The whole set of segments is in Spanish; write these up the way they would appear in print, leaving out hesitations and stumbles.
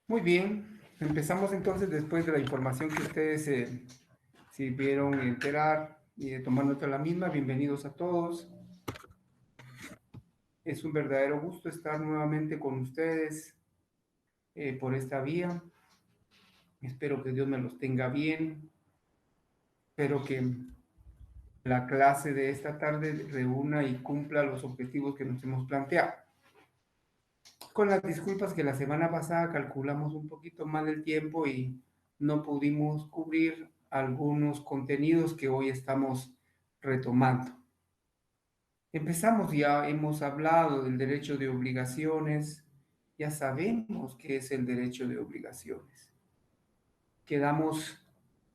Muy bien, empezamos entonces después de la información que ustedes se vieron enterar y de tomar nota de la misma. Bienvenidos a todos. Es un verdadero gusto estar nuevamente con ustedes por esta vía. Espero que Dios me los tenga bien. Espero que la clase de esta tarde reúna y cumpla los objetivos que nos hemos planteado. Con las disculpas que la semana pasada calculamos un poquito mal el tiempo y no pudimos cubrir algunos contenidos que hoy estamos retomando. Empezamos, ya hemos hablado del derecho de obligaciones, ya sabemos qué es el derecho de obligaciones. Quedamos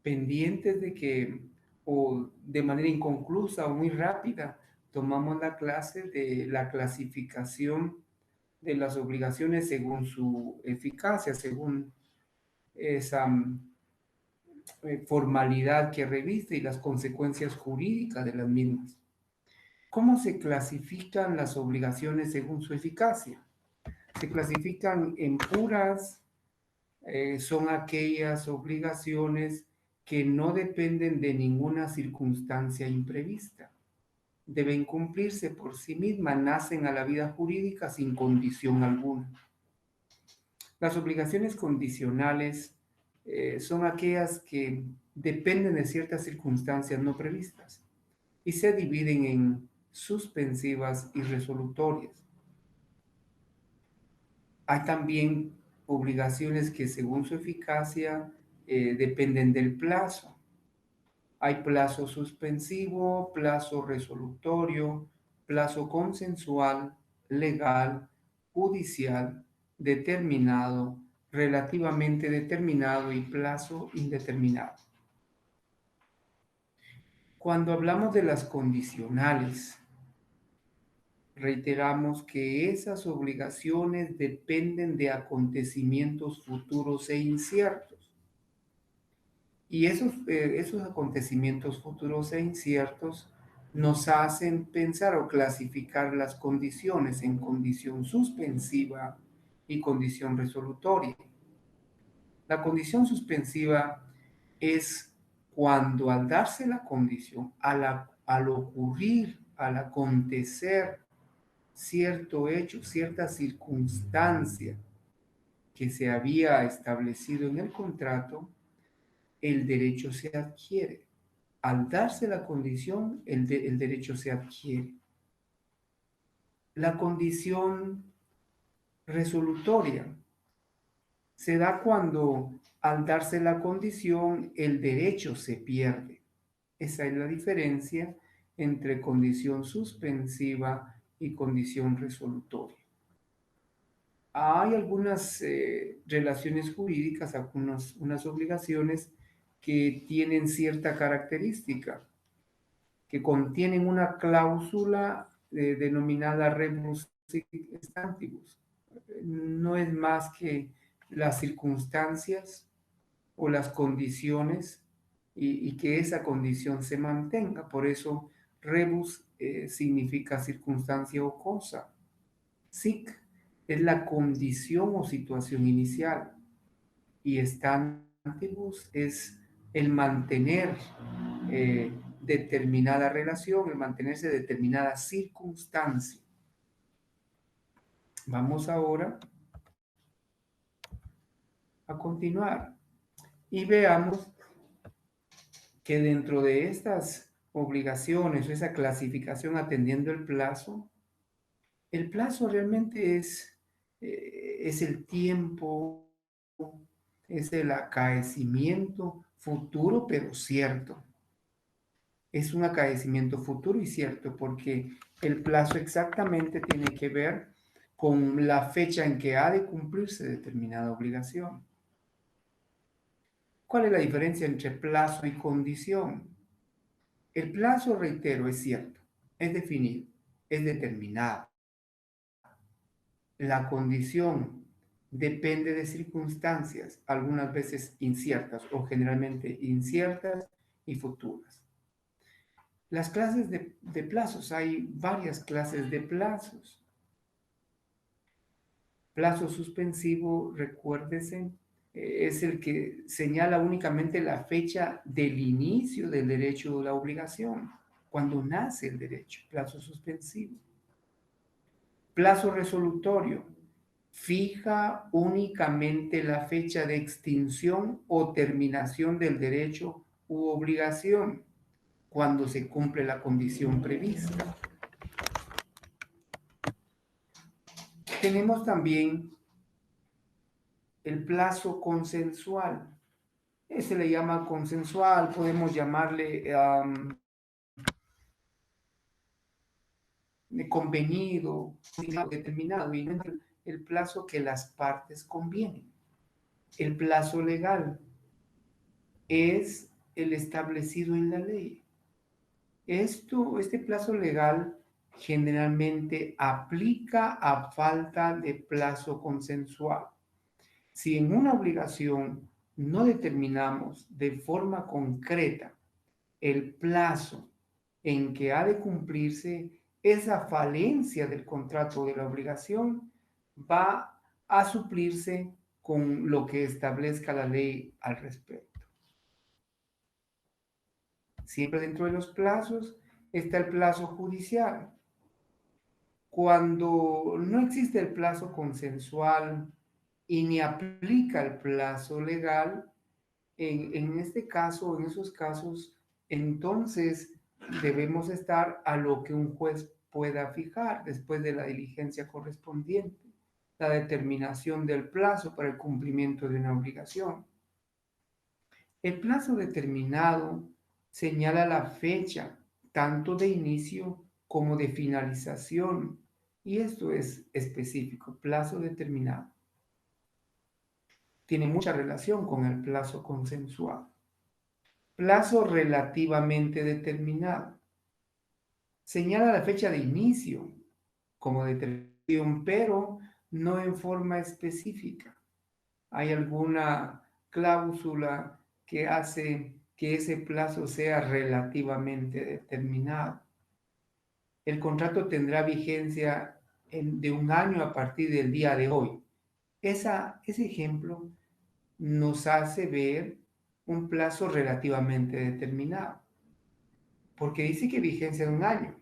pendientes de que, o de manera inconclusa o muy rápida, tomamos la clase de la clasificación de las obligaciones según su eficacia, según esa formalidad que reviste y las consecuencias jurídicas de las mismas. ¿Cómo se clasifican las obligaciones según su eficacia? Se clasifican en puras, son aquellas obligaciones que no dependen de ninguna circunstancia imprevista. Deben cumplirse por sí mismas, nacen a la vida jurídica sin condición alguna. Las obligaciones condicionales son aquellas que dependen de ciertas circunstancias no previstas y se dividen en suspensivas y resolutorias. Hay también obligaciones que según su eficacia dependen del plazo. Hay plazo suspensivo, plazo resolutorio, plazo consensual, legal, judicial, determinado, relativamente determinado y plazo indeterminado. Cuando hablamos de las condicionales, reiteramos que esas obligaciones dependen de acontecimientos futuros e inciertos. Y esos acontecimientos futuros e inciertos nos hacen pensar o clasificar las condiciones en condición suspensiva y condición resolutoria. La condición suspensiva es cuando al darse la condición, al ocurrir, al acontecer cierto hecho, cierta circunstancia que se había establecido en el contrato, el derecho se adquiere. Al darse la condición, el derecho se adquiere. La condición resolutoria se da cuando al darse la condición, el derecho se pierde. Esa es la diferencia entre condición suspensiva y condición resolutoria. Hay algunas relaciones jurídicas, unas obligaciones que tienen cierta característica, que contienen una cláusula denominada rebus sic stantibus. No es más que las circunstancias o las condiciones y que esa condición se mantenga. Por eso rebus significa circunstancia o cosa. Sic es la condición o situación inicial y stantibus es el mantener determinada relación, el mantenerse determinada circunstancia. Vamos ahora a continuar y veamos que dentro de estas obligaciones o esa clasificación atendiendo el plazo realmente es el tiempo, es el acaecimiento futuro pero cierto. Es un acaecimiento futuro y cierto porque el plazo exactamente tiene que ver con la fecha en que ha de cumplirse determinada obligación. ¿Cuál es la diferencia entre plazo y condición? El plazo, reitero, es cierto, es definido, es determinado. La condición depende de circunstancias, algunas veces inciertas o generalmente inciertas y futuras. Las clases de plazos, hay varias clases de plazos. Plazo suspensivo, recuérdese, es el que señala únicamente la fecha del inicio del derecho o la obligación, cuando nace el derecho, plazo suspensivo. Plazo resolutorio, fija únicamente la fecha de extinción o terminación del derecho u obligación cuando se cumple la condición prevista. Tenemos también el plazo consensual. Ese le llama consensual, podemos llamarle convenido, determinado, y el plazo que las partes convienen. El plazo legal es el establecido en la ley. Este plazo legal generalmente aplica a falta de plazo consensual. Si en una obligación no determinamos de forma concreta el plazo en que ha de cumplirse, esa falencia del contrato de la obligación va a suplirse con lo que establezca la ley al respecto. Siempre dentro de los plazos está el plazo judicial. Cuando no existe el plazo consensual y ni aplica el plazo legal, en este caso, en esos casos, entonces debemos estar a lo que un juez pueda fijar después de la diligencia correspondiente, la determinación del plazo para el cumplimiento de una obligación. El plazo determinado señala la fecha tanto de inicio como de finalización, y esto es específico, plazo determinado. Tiene mucha relación con el plazo consensuado. Plazo relativamente determinado. Señala la fecha de inicio como determinación, pero no en forma específica. Hay alguna cláusula que hace que ese plazo sea relativamente determinado. El contrato tendrá vigencia de un año a partir del día de hoy. Ese ejemplo nos hace ver un plazo relativamente determinado, porque dice que vigencia de un año,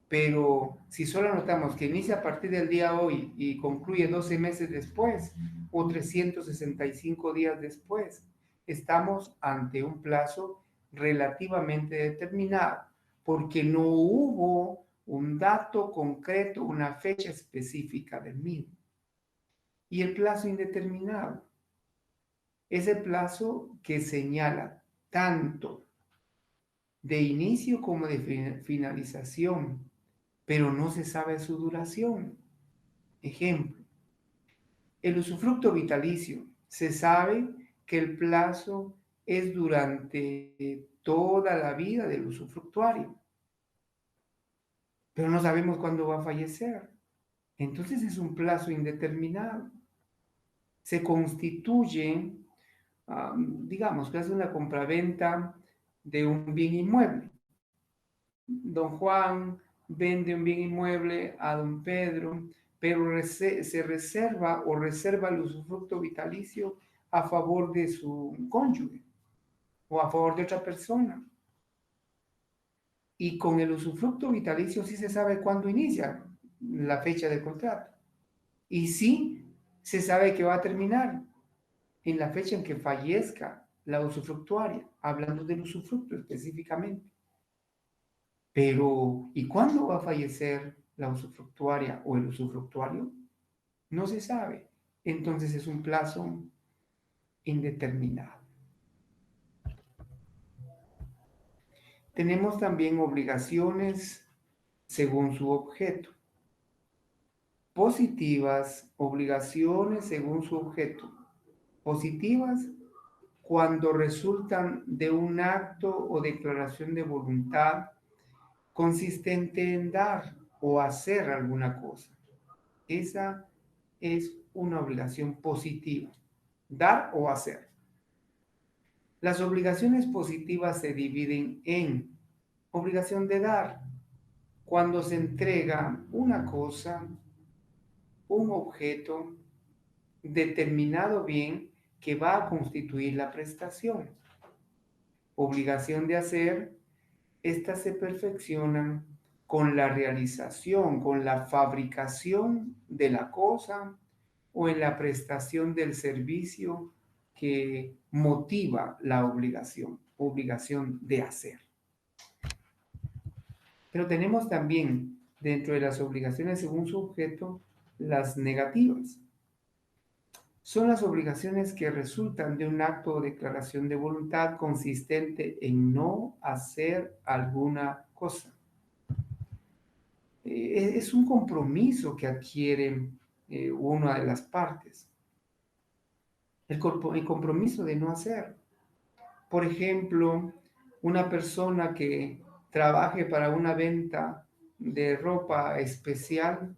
pero si solo notamos que inicia a partir del día de hoy y concluye 12 meses después o 365 días después, estamos ante un plazo relativamente determinado, porque no hubo un dato concreto, una fecha específica del mismo. Y el plazo indeterminado es el plazo que señala tanto de inicio como de finalización, pero no se sabe su duración. Ejemplo, el usufructo vitalicio. Se sabe que el plazo es durante toda la vida del usufructuario, pero no sabemos cuándo va a fallecer. Entonces es un plazo indeterminado. Se constituye, digamos, que es una compraventa de un bien inmueble. Don Juan vende un bien inmueble a don Pedro, pero se reserva o reserva el usufructo vitalicio a favor de su cónyuge o a favor de otra persona. Y con el usufructo vitalicio sí se sabe cuándo inicia la fecha del contrato. Y sí se sabe que va a terminar en la fecha en que fallezca la usufructuaria, hablando del usufructo específicamente. Pero, ¿y cuándo va a fallecer la usufructuaria o el usufructuario? No se sabe. Entonces es un plazo indeterminado. Tenemos también obligaciones según su objeto. Positivas, obligaciones según su objeto. Positivas cuando resultan de un acto o declaración de voluntad consistente en dar o hacer alguna cosa. Esa es una obligación positiva, dar o hacer. Las obligaciones positivas se dividen en obligación de dar, cuando se entrega una cosa un objeto determinado bien que va a constituir la prestación. Obligación de hacer, estas se perfeccionan con la realización, con la fabricación de la cosa o en la prestación del servicio que motiva la obligación de hacer. Pero tenemos también dentro de las obligaciones según su objeto las negativas. Son las obligaciones que resultan de un acto o declaración de voluntad consistente en no hacer alguna cosa. Es un compromiso que adquiere una de las partes. El compromiso de no hacer. Por ejemplo, una persona que trabaje para una venta de ropa especial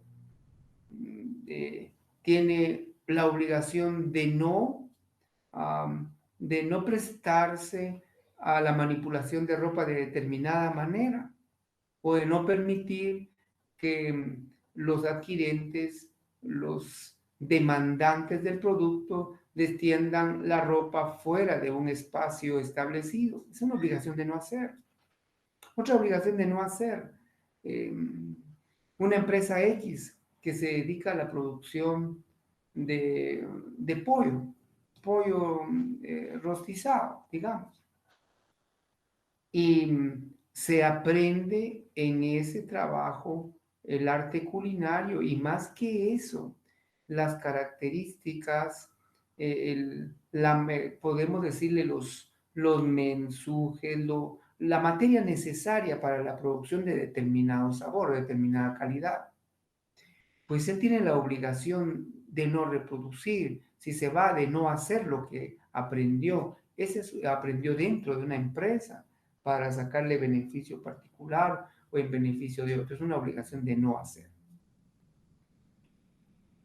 tiene la obligación de no prestarse a la manipulación de ropa de determinada manera o de no permitir que los adquirentes, los demandantes del producto, destiendan la ropa fuera de un espacio establecido. Es una obligación de no hacer. Otra obligación de no hacer. eh, una empresa X que se dedica a la producción de pollo rostizado, digamos. Y se aprende en ese trabajo el arte culinario y más que eso, las características, podemos decirle los mensujes, la materia necesaria para la producción de determinado sabor, de determinada calidad. Pues él tiene la obligación de no reproducir, si se va de no hacer lo que aprendió. Aprendió dentro de una empresa para sacarle beneficio particular o en beneficio de otro. Es una obligación de no hacer.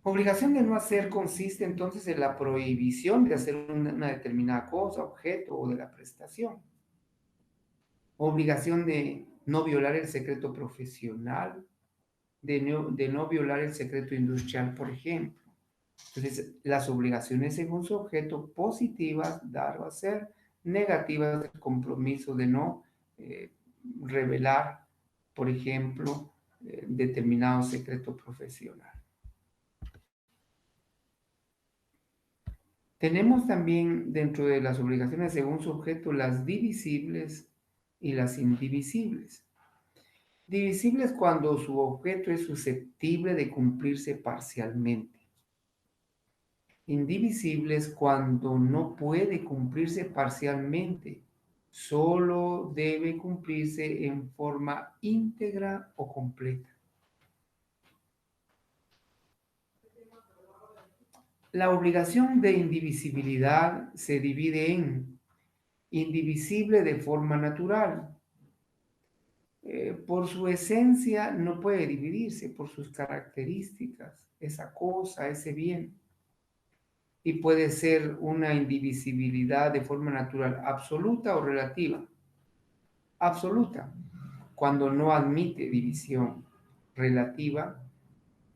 Obligación de no hacer consiste entonces en la prohibición de hacer una determinada cosa, objeto o de la prestación. Obligación de no violar el secreto profesional, de no violar el secreto industrial, por ejemplo. Entonces, las obligaciones según su objeto, positivas, dar o hacer, negativas, el compromiso de no revelar, por ejemplo, determinado secreto profesional. Tenemos también dentro de las obligaciones según su objeto las divisibles y las indivisibles. Divisibles cuando su objeto es susceptible de cumplirse parcialmente. Indivisibles cuando no puede cumplirse parcialmente, solo debe cumplirse en forma íntegra o completa. La obligación de indivisibilidad se divide en indivisible de forma natural. Por su esencia no puede dividirse, por sus características, esa cosa, ese bien. Y puede ser una indivisibilidad de forma natural absoluta o relativa. Absoluta, cuando no admite división. Relativa,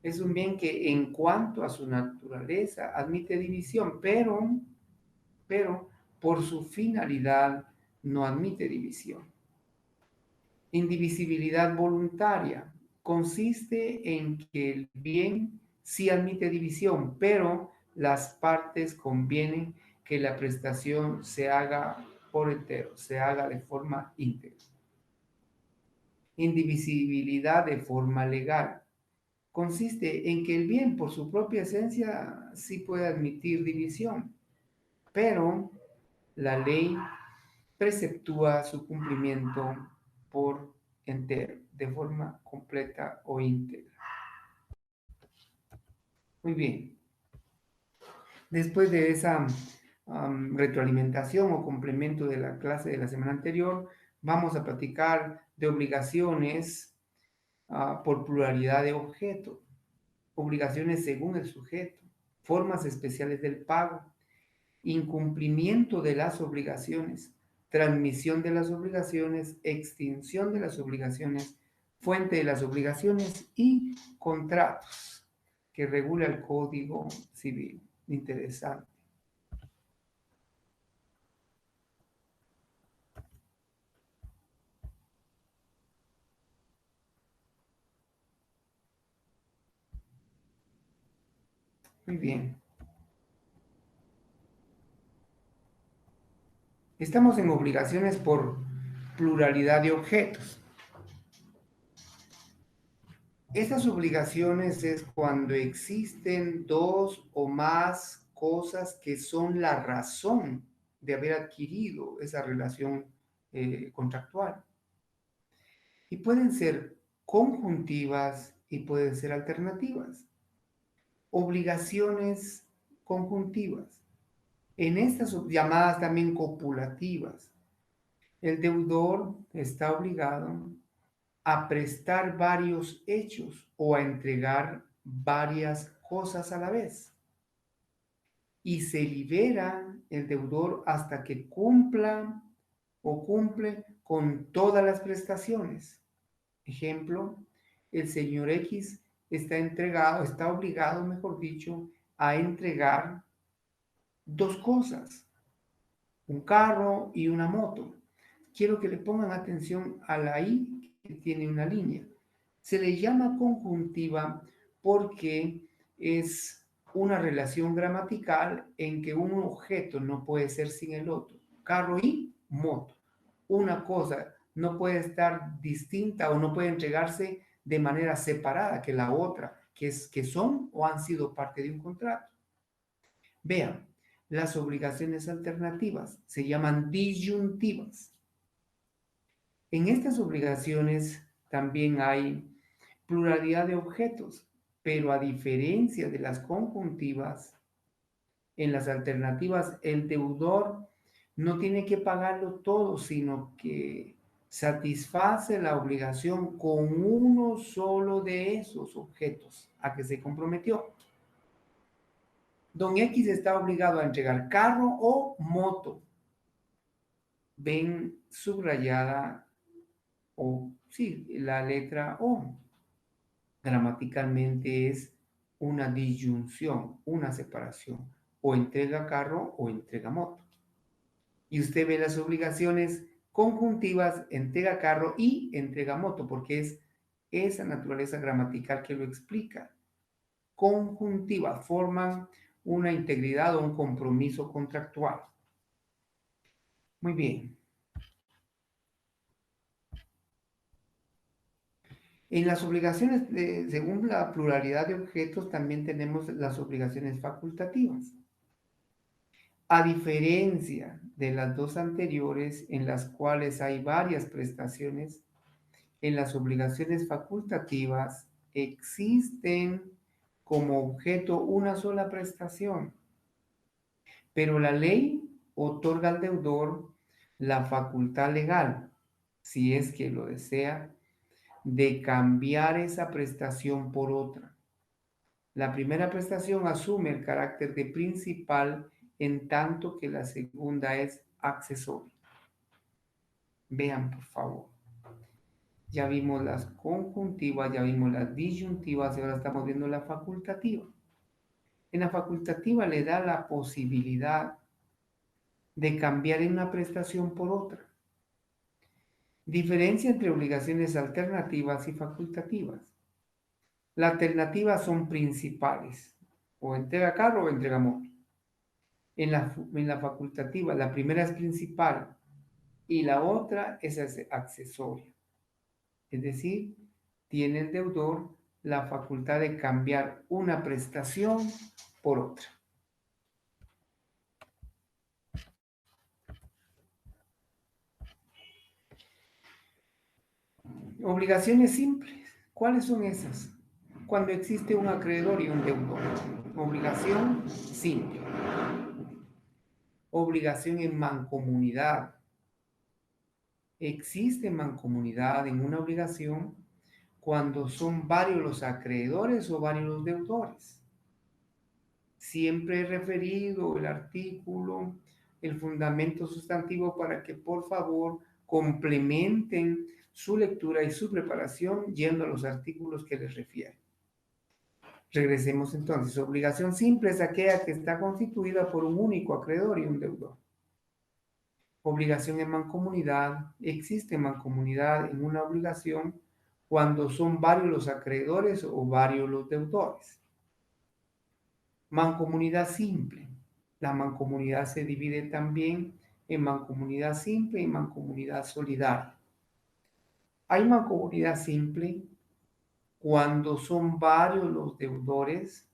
es un bien que en cuanto a su naturaleza admite división, pero por su finalidad no admite división. Indivisibilidad voluntaria consiste en que el bien sí admite división, pero las partes convienen que la prestación se haga por entero, se haga de forma íntegra. Indivisibilidad de forma legal consiste en que el bien por su propia esencia sí puede admitir división, pero la ley preceptúa su cumplimiento por entero, de forma completa o íntegra. Muy bien. Después de esa retroalimentación o complemento de la clase de la semana anterior, vamos a platicar de obligaciones por pluralidad de objeto, obligaciones según el sujeto, formas especiales del pago, incumplimiento de las obligaciones, transmisión de las obligaciones, extinción de las obligaciones, fuente de las obligaciones y contratos, que regula el Código Civil. Interesante. Muy bien. Estamos en obligaciones por pluralidad de objetos. Estas obligaciones es cuando existen dos o más cosas que son la razón de haber adquirido esa relación contractual. Y pueden ser conjuntivas y pueden ser alternativas. Obligaciones conjuntivas. En estas llamadas también copulativas, el deudor está obligado a prestar varios hechos o a entregar varias cosas a la vez. Y se libera el deudor hasta que cumpla o cumple con todas las prestaciones. Ejemplo, el señor X está obligado, mejor dicho, a entregar dos cosas, un carro y una moto. Quiero que le pongan atención a la I que tiene una línea. Se le llama conjuntiva porque es una relación gramatical en que un objeto no puede ser sin el otro. Carro y moto. Una cosa no puede estar distinta o no puede entregarse de manera separada que la otra, que son o han sido parte de un contrato. Vean, las obligaciones alternativas se llaman disyuntivas. En estas obligaciones también hay pluralidad de objetos, pero a diferencia de las conjuntivas, en las alternativas el deudor no tiene que pagarlo todo, sino que satisface la obligación con uno solo de esos objetos a que se comprometió. Don X está obligado a entregar carro o moto. Ven subrayada o sí, la letra O. Gramaticalmente es una disyunción, una separación. O entrega carro o entrega moto. Y usted ve las obligaciones conjuntivas, entrega carro y entrega moto, porque es esa naturaleza gramatical que lo explica. Conjuntiva, forman una integridad o un compromiso contractual. Muy bien. En las obligaciones, según la pluralidad de objetos, también tenemos las obligaciones facultativas. A diferencia de las dos anteriores, en las cuales hay varias prestaciones, en las obligaciones facultativas existen como objeto una sola prestación, pero la ley otorga al deudor la facultad legal, si es que lo desea, de cambiar esa prestación por otra. La primera prestación asume el carácter de principal, en tanto que la segunda es accesoria. Vean, por favor. Ya vimos las conjuntivas, ya vimos las disyuntivas y ahora estamos viendo la facultativa. En la facultativa le da la posibilidad de cambiar una prestación por otra. Diferencia entre obligaciones alternativas y facultativas. Las alternativas son principales, o entrega carro o entrega moto. En la facultativa, la primera es principal y la otra es accesoria. Es decir, tiene el deudor la facultad de cambiar una prestación por otra. Obligaciones simples. ¿Cuáles son esas? Cuando existe un acreedor y un deudor. Obligación simple. Obligación en mancomunidad. Existe mancomunidad en una obligación cuando son varios los acreedores o varios los deudores. Siempre he referido el artículo, el fundamento sustantivo para que por favor complementen su lectura y su preparación yendo a los artículos que les refiero. Regresemos entonces. Obligación simple es aquella que está constituida por un único acreedor y un deudor. Obligación en mancomunidad. Existe mancomunidad en una obligación cuando son varios los acreedores o varios los deudores. Mancomunidad simple. La mancomunidad se divide también en mancomunidad simple y mancomunidad solidaria. Hay mancomunidad simple cuando son varios los deudores,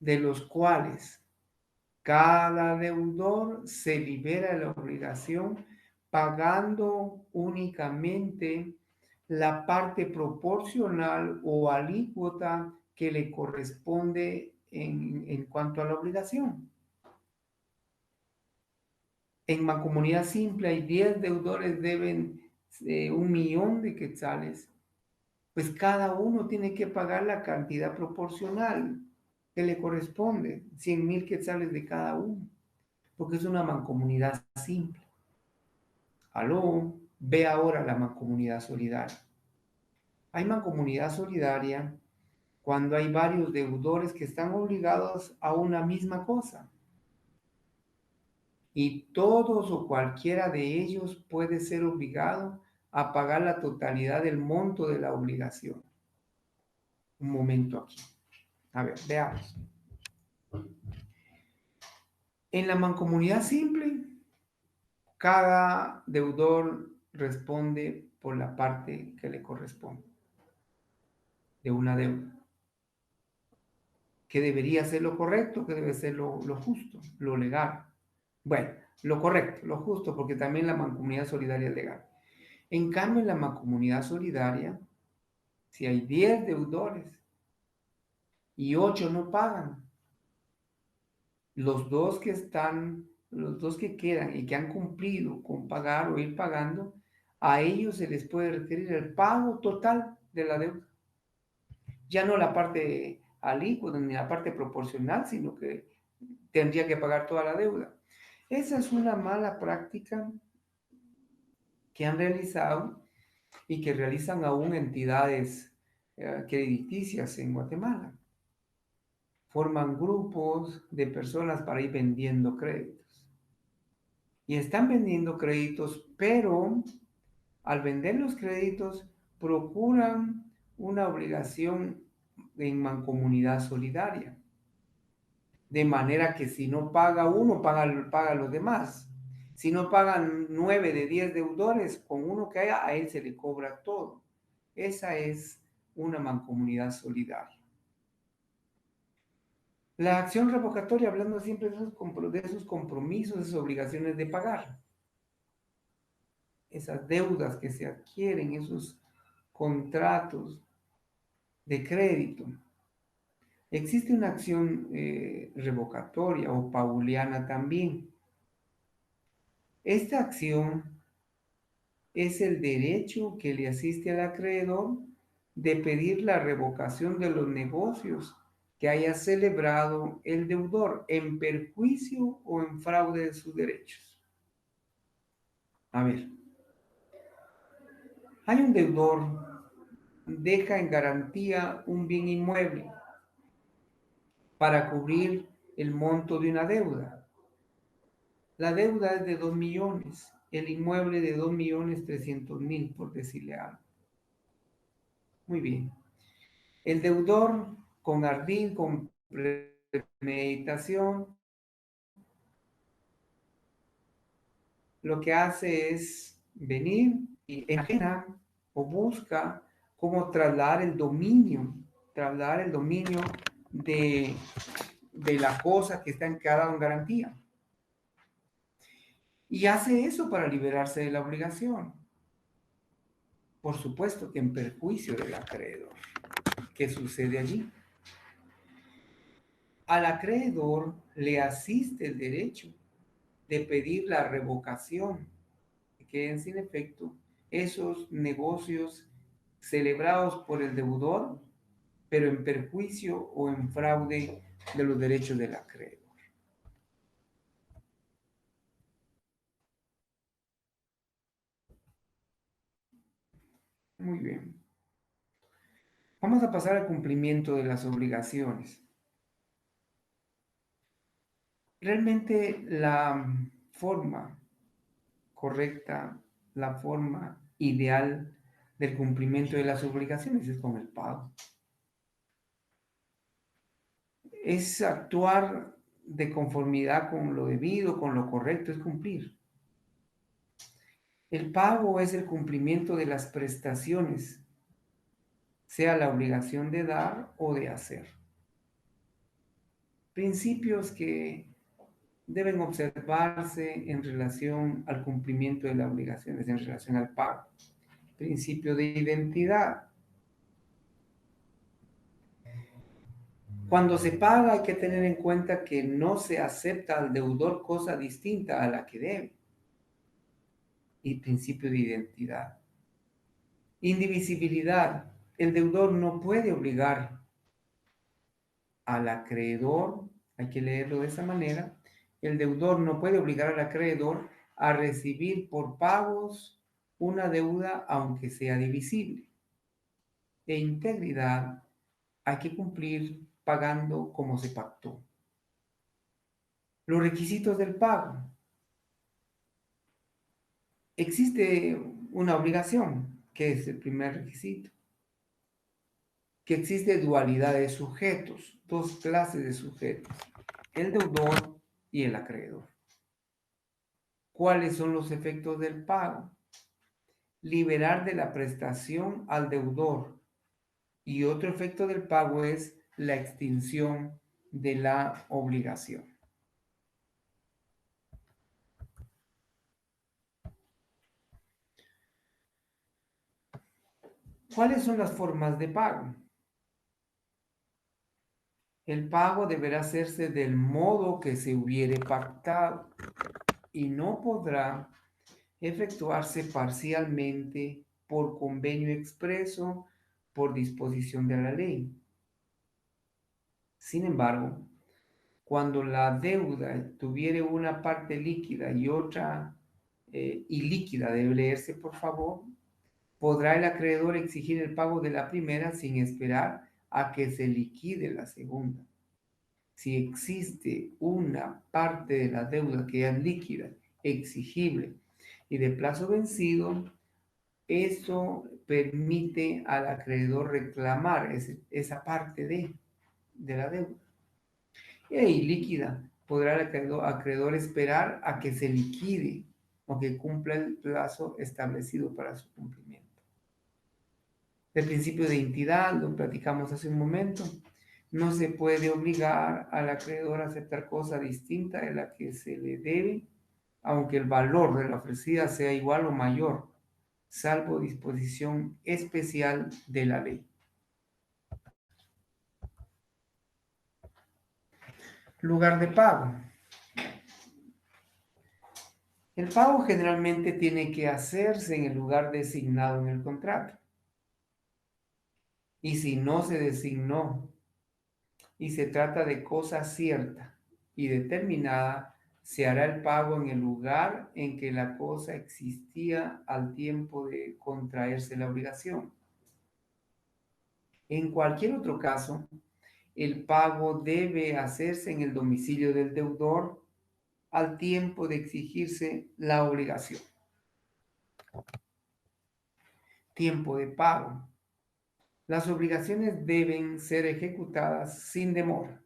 de los cuales cada deudor se libera de la obligación pagando únicamente la parte proporcional o alícuota que le corresponde en cuanto a la obligación. En mancomunidad simple hay 10 deudores, deben 1.000.000 de quetzales, pues cada uno tiene que pagar la cantidad proporcional que le corresponde, 100.000 quetzales de cada uno, porque es una mancomunidad simple. Aló, ve ahora la mancomunidad solidaria. Hay mancomunidad solidaria cuando hay varios deudores que están obligados a una misma cosa y todos o cualquiera de ellos puede ser obligado a pagar la totalidad del monto de la obligación. Un momento aquí. A ver, veamos. En la mancomunidad simple, cada deudor responde por la parte que le corresponde de una deuda. ¿Qué debería ser lo correcto? ¿Qué debe ser lo justo? Lo legal. Bueno, lo correcto, lo justo, porque también la mancomunidad solidaria es legal. En cambio, en la mancomunidad solidaria, si hay 10 deudores y 8 no pagan, los dos que quedan y que han cumplido con pagar o ir pagando, a ellos se les puede requerir el pago total de la deuda. Ya no la parte alícuota ni la parte proporcional, sino que tendría que pagar toda la deuda. Esa es una mala práctica que han realizado y que realizan aún entidades crediticias en Guatemala. Forman grupos de personas para ir vendiendo créditos. Y están vendiendo créditos, pero al vender los créditos procuran una obligación en mancomunidad solidaria. De manera que si no paga uno, paga los demás. Si no pagan 9 de 10 deudores, con uno que haya, a él se le cobra todo. Esa es una mancomunidad solidaria. La acción revocatoria, hablando siempre de esos compromisos, esas obligaciones de pagar, esas deudas que se adquieren, esos contratos de crédito. Existe una acción revocatoria o pauliana también. Esta acción es el derecho que le asiste al acreedor de pedir la revocación de los negocios que haya celebrado el deudor en perjuicio o en fraude de sus derechos. A ver, hay un deudor, deja en garantía un bien inmueble para cubrir el monto de una deuda. La deuda es de 2 millones, el inmueble de 2.300.000, por decirle algo. Muy bien. El deudor, con ardid, con premeditación, lo que hace es venir y enajena o busca cómo trasladar el dominio de, de la cosa que está encarada en garantía. Y hace eso para liberarse de la obligación. Por supuesto que en perjuicio del acreedor. ¿Qué sucede allí? Al acreedor le asiste el derecho de pedir la revocación, que queden sin efecto esos negocios celebrados por el deudor, pero en perjuicio o en fraude de los derechos del acreedor. Muy bien. Vamos a pasar al cumplimiento de las obligaciones. Realmente la forma correcta, la forma ideal del cumplimiento de las obligaciones es con el pago. Es actuar de conformidad con lo debido, con lo correcto, es cumplir. El pago es el cumplimiento de las prestaciones, sea la obligación de dar o de hacer. Principios que deben observarse en relación al cumplimiento de las obligaciones, en relación al pago. Principio de identidad. Cuando se paga hay que tener en cuenta que no se acepta al deudor cosa distinta a la que debe. Y principio de identidad. Indivisibilidad. El deudor no puede obligar al acreedor, hay que leerlo de esa manera, el deudor no puede obligar al acreedor a recibir por pagos una deuda aunque sea divisible. E integridad, hay que cumplir pagando como se pactó. Los requisitos del pago. Existe una obligación, que es el primer requisito. Que existe dualidad de sujetos, dos clases de sujetos, el deudor y el acreedor. ¿Cuáles son los efectos del pago? Liberar de la prestación al deudor. Y otro efecto del pago es la extinción de la obligación. ¿Cuáles son las formas de pago? El pago deberá hacerse del modo que se hubiere pactado y no podrá efectuarse parcialmente por convenio expreso por disposición de la ley. Sin embargo, cuando la deuda tuviere una parte líquida y otra ilíquida, debe leerse por favor, podrá el acreedor exigir el pago de la primera sin esperar a que se liquide la segunda. Si existe una parte de la deuda que es líquida, exigible y de plazo vencido, eso permite al acreedor reclamar esa parte de la deuda. Y líquida, podrá el acreedor esperar a que se liquide o que cumpla el plazo establecido para su cumplimiento. El principio de identidad, lo platicamos hace un momento, no se puede obligar al acreedor a aceptar cosa distinta de la que se le debe, aunque el valor de la ofrecida sea igual o mayor, salvo disposición especial de la ley. Lugar de pago. El pago generalmente tiene que hacerse en el lugar designado en el contrato. Y si no se designó y se trata de cosa cierta y determinada, se hará el pago en el lugar en que la cosa existía al tiempo de contraerse la obligación. En cualquier otro caso, el pago debe hacerse en el domicilio del deudor al tiempo de exigirse la obligación. Tiempo de pago. Las obligaciones deben ser ejecutadas sin demora,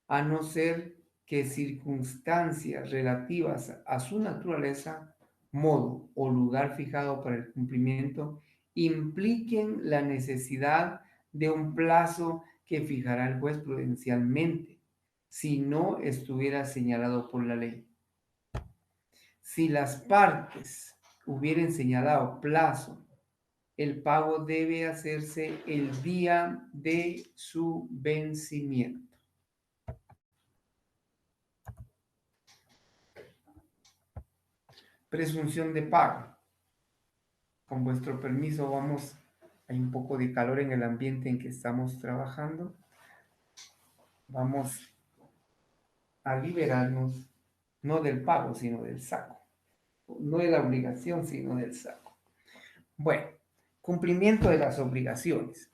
a no ser que circunstancias relativas a su naturaleza, modo o lugar fijado para el cumplimiento impliquen la necesidad de un plazo que fijará el juez prudencialmente, si no estuviera señalado por la ley. Si las partes hubieran señalado plazo, el pago debe hacerse el día de su vencimiento. Presunción de pago. Con vuestro permiso vamos, hay un poco de calor en el ambiente en que estamos trabajando. Vamos a liberarnos, no del pago, sino del saco. No de la obligación, sino del saco. Bueno, cumplimiento de las obligaciones.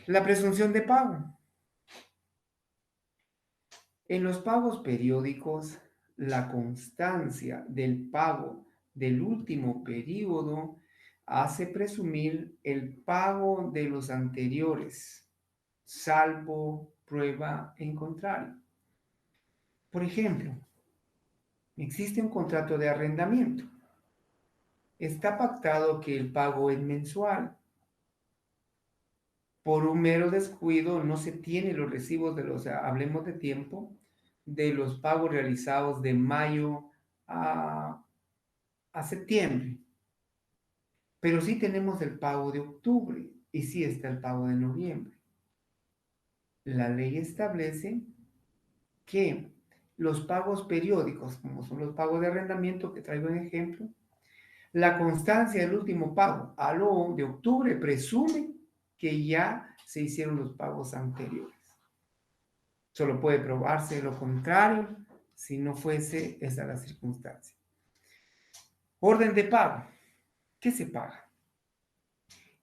La presunción de pago. En los pagos periódicos, la constancia del pago del último periodo hace presumir el pago de los anteriores, salvo prueba en contrario. Por ejemplo, existe un contrato de arrendamiento. Está pactado que el pago es mensual. Por un mero descuido no se tienen los recibos de los, hablemos de tiempo, de los pagos realizados de mayo a, a septiembre. Pero sí tenemos el pago de octubre y sí está el pago de noviembre. La ley establece que los pagos periódicos, como son los pagos de arrendamiento, que traigo en ejemplo, la constancia del último pago a lo de octubre presume que ya se hicieron los pagos anteriores. Solo puede probarse lo contrario si no fuese esa la circunstancia. Orden de pago. ¿Qué se paga?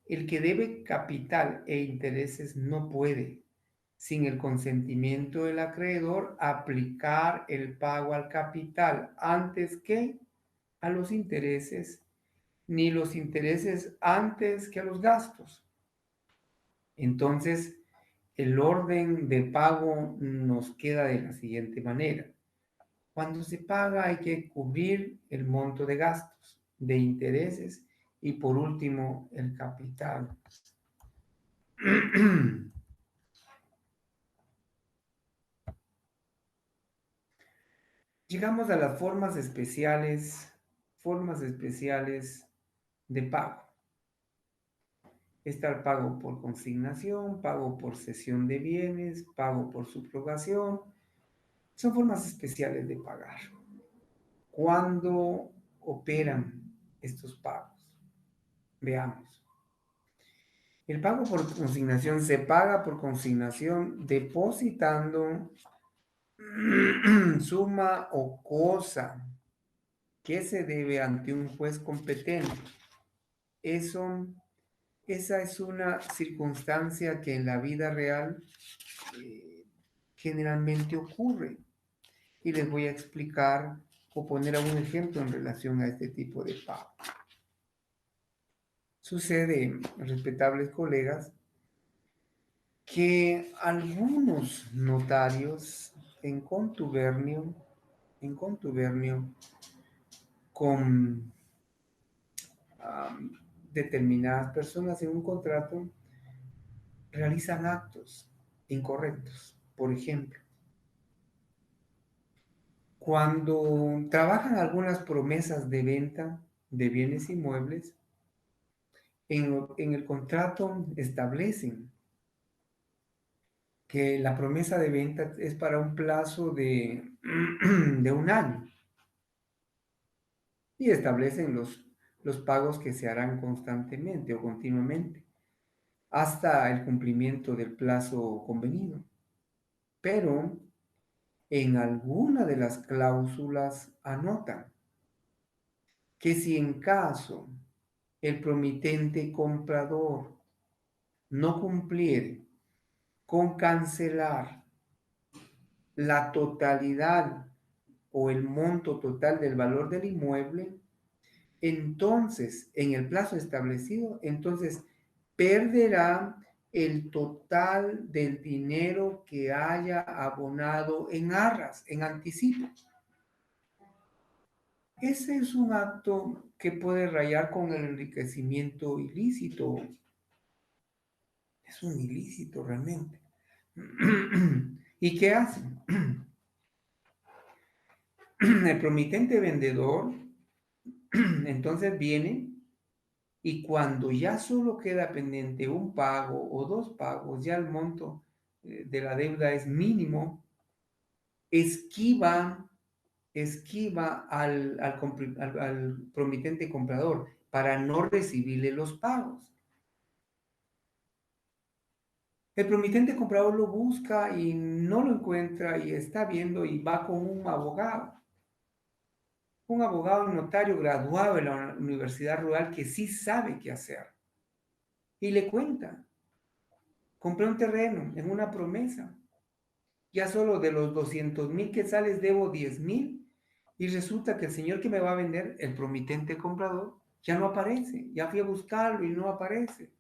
El que debe capital e intereses no puede, sin el consentimiento del acreedor, aplicar el pago al capital antes que a los intereses, ni los intereses antes que a los gastos. Entonces, el orden de pago nos queda de la siguiente manera. Cuando se paga hay que cubrir el monto de gastos, de intereses y por último el capital. Llegamos a las formas especiales de pago. Está el pago por consignación, pago por cesión de bienes, pago por subrogación. Son formas especiales de pagar. ¿Cuándo operan estos pagos? Veamos. El pago por consignación se paga por consignación depositando suma o cosa que se debe ante un juez competente. Eso, esa es una circunstancia que en la vida real generalmente ocurre. Y les voy a explicar o poner algún ejemplo en relación a este tipo de pago. Sucede, respetables colegas, que algunos notarios en contubernio con determinadas personas en un contrato, realizan actos incorrectos. Por ejemplo, cuando trabajan algunas promesas de venta de bienes inmuebles, en el contrato establecen que la promesa de venta es para un plazo de un año y establecen los pagos que se harán constantemente o continuamente hasta el cumplimiento del plazo convenido. Pero en alguna de las cláusulas anotan que si en caso el promitente comprador no cumpliere con cancelar la totalidad o el monto total del valor del inmueble, entonces, en el plazo establecido, entonces perderá el total del dinero que haya abonado en arras, en anticipo. Ese es un acto que puede rayar con el enriquecimiento ilícito. Es un ilícito realmente. ¿Y qué hacen? El promitente vendedor entonces viene y cuando ya solo queda pendiente un pago o dos pagos, ya el monto de la deuda es mínimo, esquiva, esquiva al promitente comprador para no recibirle los pagos. El promitente comprador lo busca y no lo encuentra y está viendo y va con un abogado notario graduado de la Universidad Rural que sí sabe qué hacer y le cuenta. compré un terreno en una promesa. Ya solo de los 200,000 quetzales debo 10,000 y resulta que el señor que me va a vender, el promitente comprador, ya no aparece. Ya fui a buscarlo y no aparece.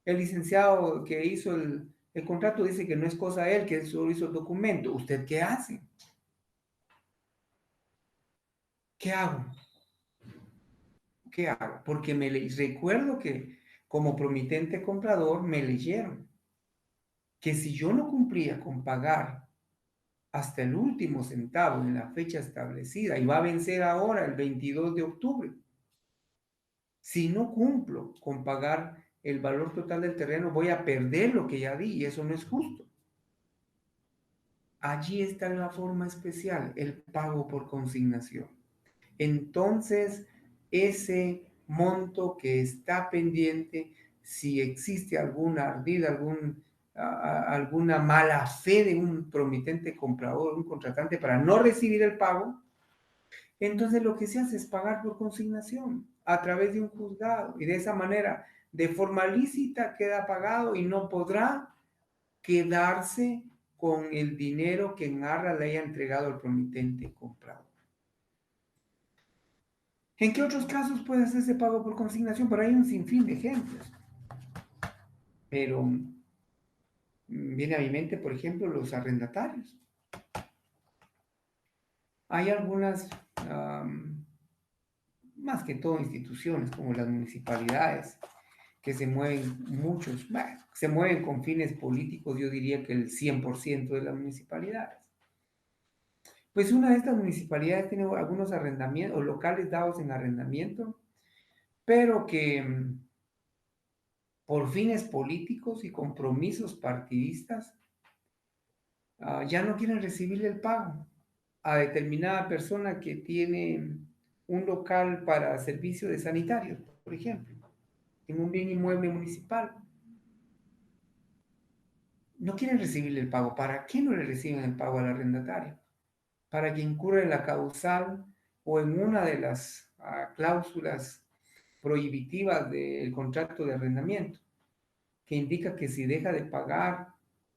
El licenciado que hizo el contrato dice que no es cosa de él, que él solo hizo el documento. ¿Usted qué hace? ¿Qué hago? ¿Qué hago? Porque recuerdo que como promitente comprador me leyeron que si yo no cumplía con pagar hasta el último centavo en la fecha establecida y va a vencer ahora el 22 de octubre, si no cumplo con pagar el valor total del terreno, voy a perder lo que ya di y eso no es justo. Allí está la forma especial, el pago por consignación. Entonces, ese monto que está pendiente, si existe alguna ardida, alguna mala fe de un promitente comprador, un contratante para no recibir el pago, entonces lo que se hace es pagar por consignación a través de un juzgado y de esa manera, de forma lícita, queda pagado y no podrá quedarse con el dinero que en arra le haya entregado el promitente comprador. ¿En qué otros casos puede hacerse pago por consignación? Pero hay un sinfín de ejemplos. Pero viene a mi mente, por ejemplo, los arrendatarios. Hay algunas, más que todo instituciones como las municipalidades, que se mueven muchos, bueno, se mueven con fines políticos, yo diría que el 100% de las municipalidades. Pues una de estas municipalidades tiene algunos arrendamientos o locales dados en arrendamiento, pero que por fines políticos y compromisos partidistas ya no quieren recibirle el pago a determinada persona que tiene un local para servicio de sanitarios, por ejemplo, en un bien inmueble municipal. No quieren recibirle el pago. ¿Para qué no le reciben el pago al arrendatario? Para que incurra en la causal o en una de las cláusulas prohibitivas del contrato de arrendamiento, que indica que si deja de pagar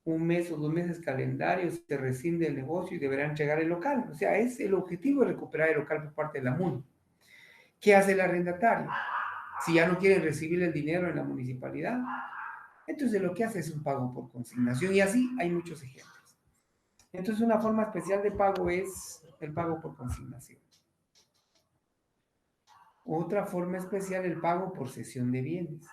un mes o 2 meses calendarios, se rescinde el negocio y deberá entregar el local. O sea, es el objetivo de recuperar el local por parte de la MUNI. ¿Qué hace el arrendatario? Si ya no quiere recibir el dinero en la municipalidad, entonces lo que hace es un pago por consignación y así hay muchos ejemplos. Entonces una forma especial de pago es el pago por consignación. Otra forma especial, el pago por cesión de bienes.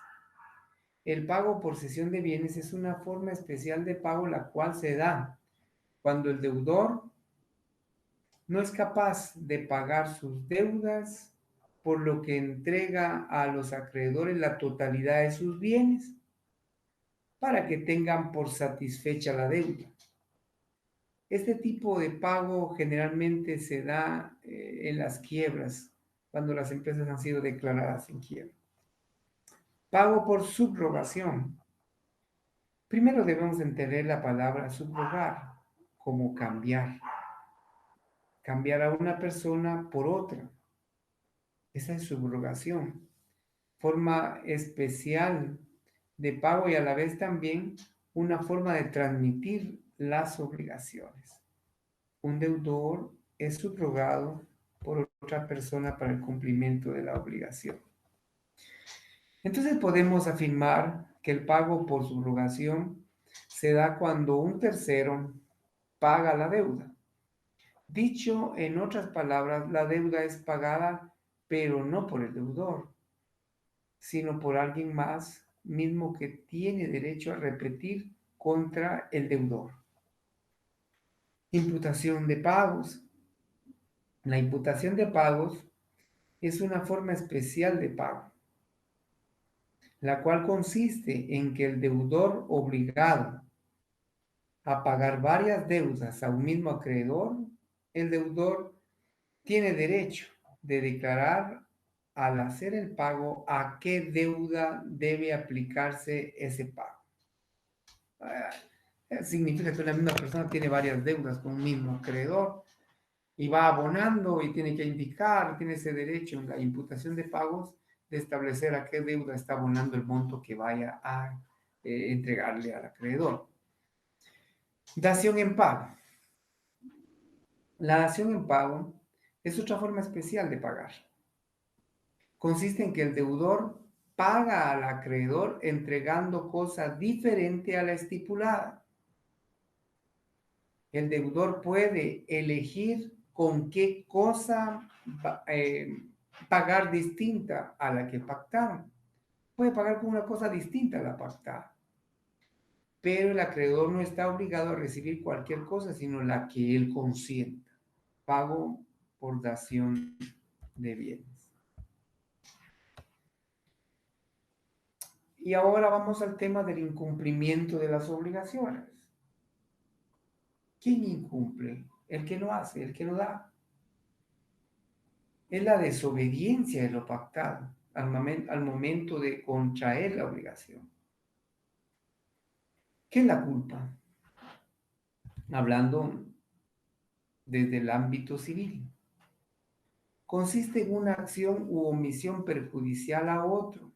El pago por cesión de bienes es una forma especial de pago la cual se da cuando el deudor no es capaz de pagar sus deudas, por lo que entrega a los acreedores la totalidad de sus bienes para que tengan por satisfecha la deuda. Este tipo de pago generalmente se da en las quiebras, cuando las empresas han sido declaradas en quiebra. Pago por subrogación. Primero debemos entender la palabra subrogar como cambiar. Cambiar a una persona por otra. Esa es subrogación. Forma especial de pago y a la vez también una forma de transmitir las obligaciones. Un deudor es subrogado por otra persona para el cumplimiento de la obligación. Entonces podemos afirmar que el pago por subrogación se da cuando un tercero paga la deuda. Dicho en otras palabras, la deuda es pagada, pero no por el deudor, sino por alguien más mismo que tiene derecho a repetir contra el deudor. Imputación de pagos. La imputación de pagos es una forma especial de pago, la cual consiste en que el deudor obligado a pagar varias deudas a un mismo acreedor, el deudor tiene derecho de declarar al hacer el pago a qué deuda debe aplicarse ese pago. Significa que una misma persona tiene varias deudas con un mismo acreedor y va abonando y tiene que indicar, tiene ese derecho en la imputación de pagos de establecer a qué deuda está abonando el monto que vaya entregarle al acreedor. Dación en pago. La dación en pago es otra forma especial de pagar. Consiste en que el deudor paga al acreedor entregando cosa diferente a la estipulada. El deudor puede elegir con qué cosa pagar distinta a la que pactaron. Puede pagar con una cosa distinta a la pactada. Pero el acreedor no está obligado a recibir cualquier cosa, sino la que él consienta. Pago por dación de bienes. Y ahora vamos al tema del incumplimiento de las obligaciones. ¿Quién incumple? El que lo hace, el que lo da. Es la desobediencia de lo pactado al momento de contraer la obligación. ¿Qué es la culpa? Hablando desde el ámbito civil. Consiste en una acción u omisión perjudicial a otro,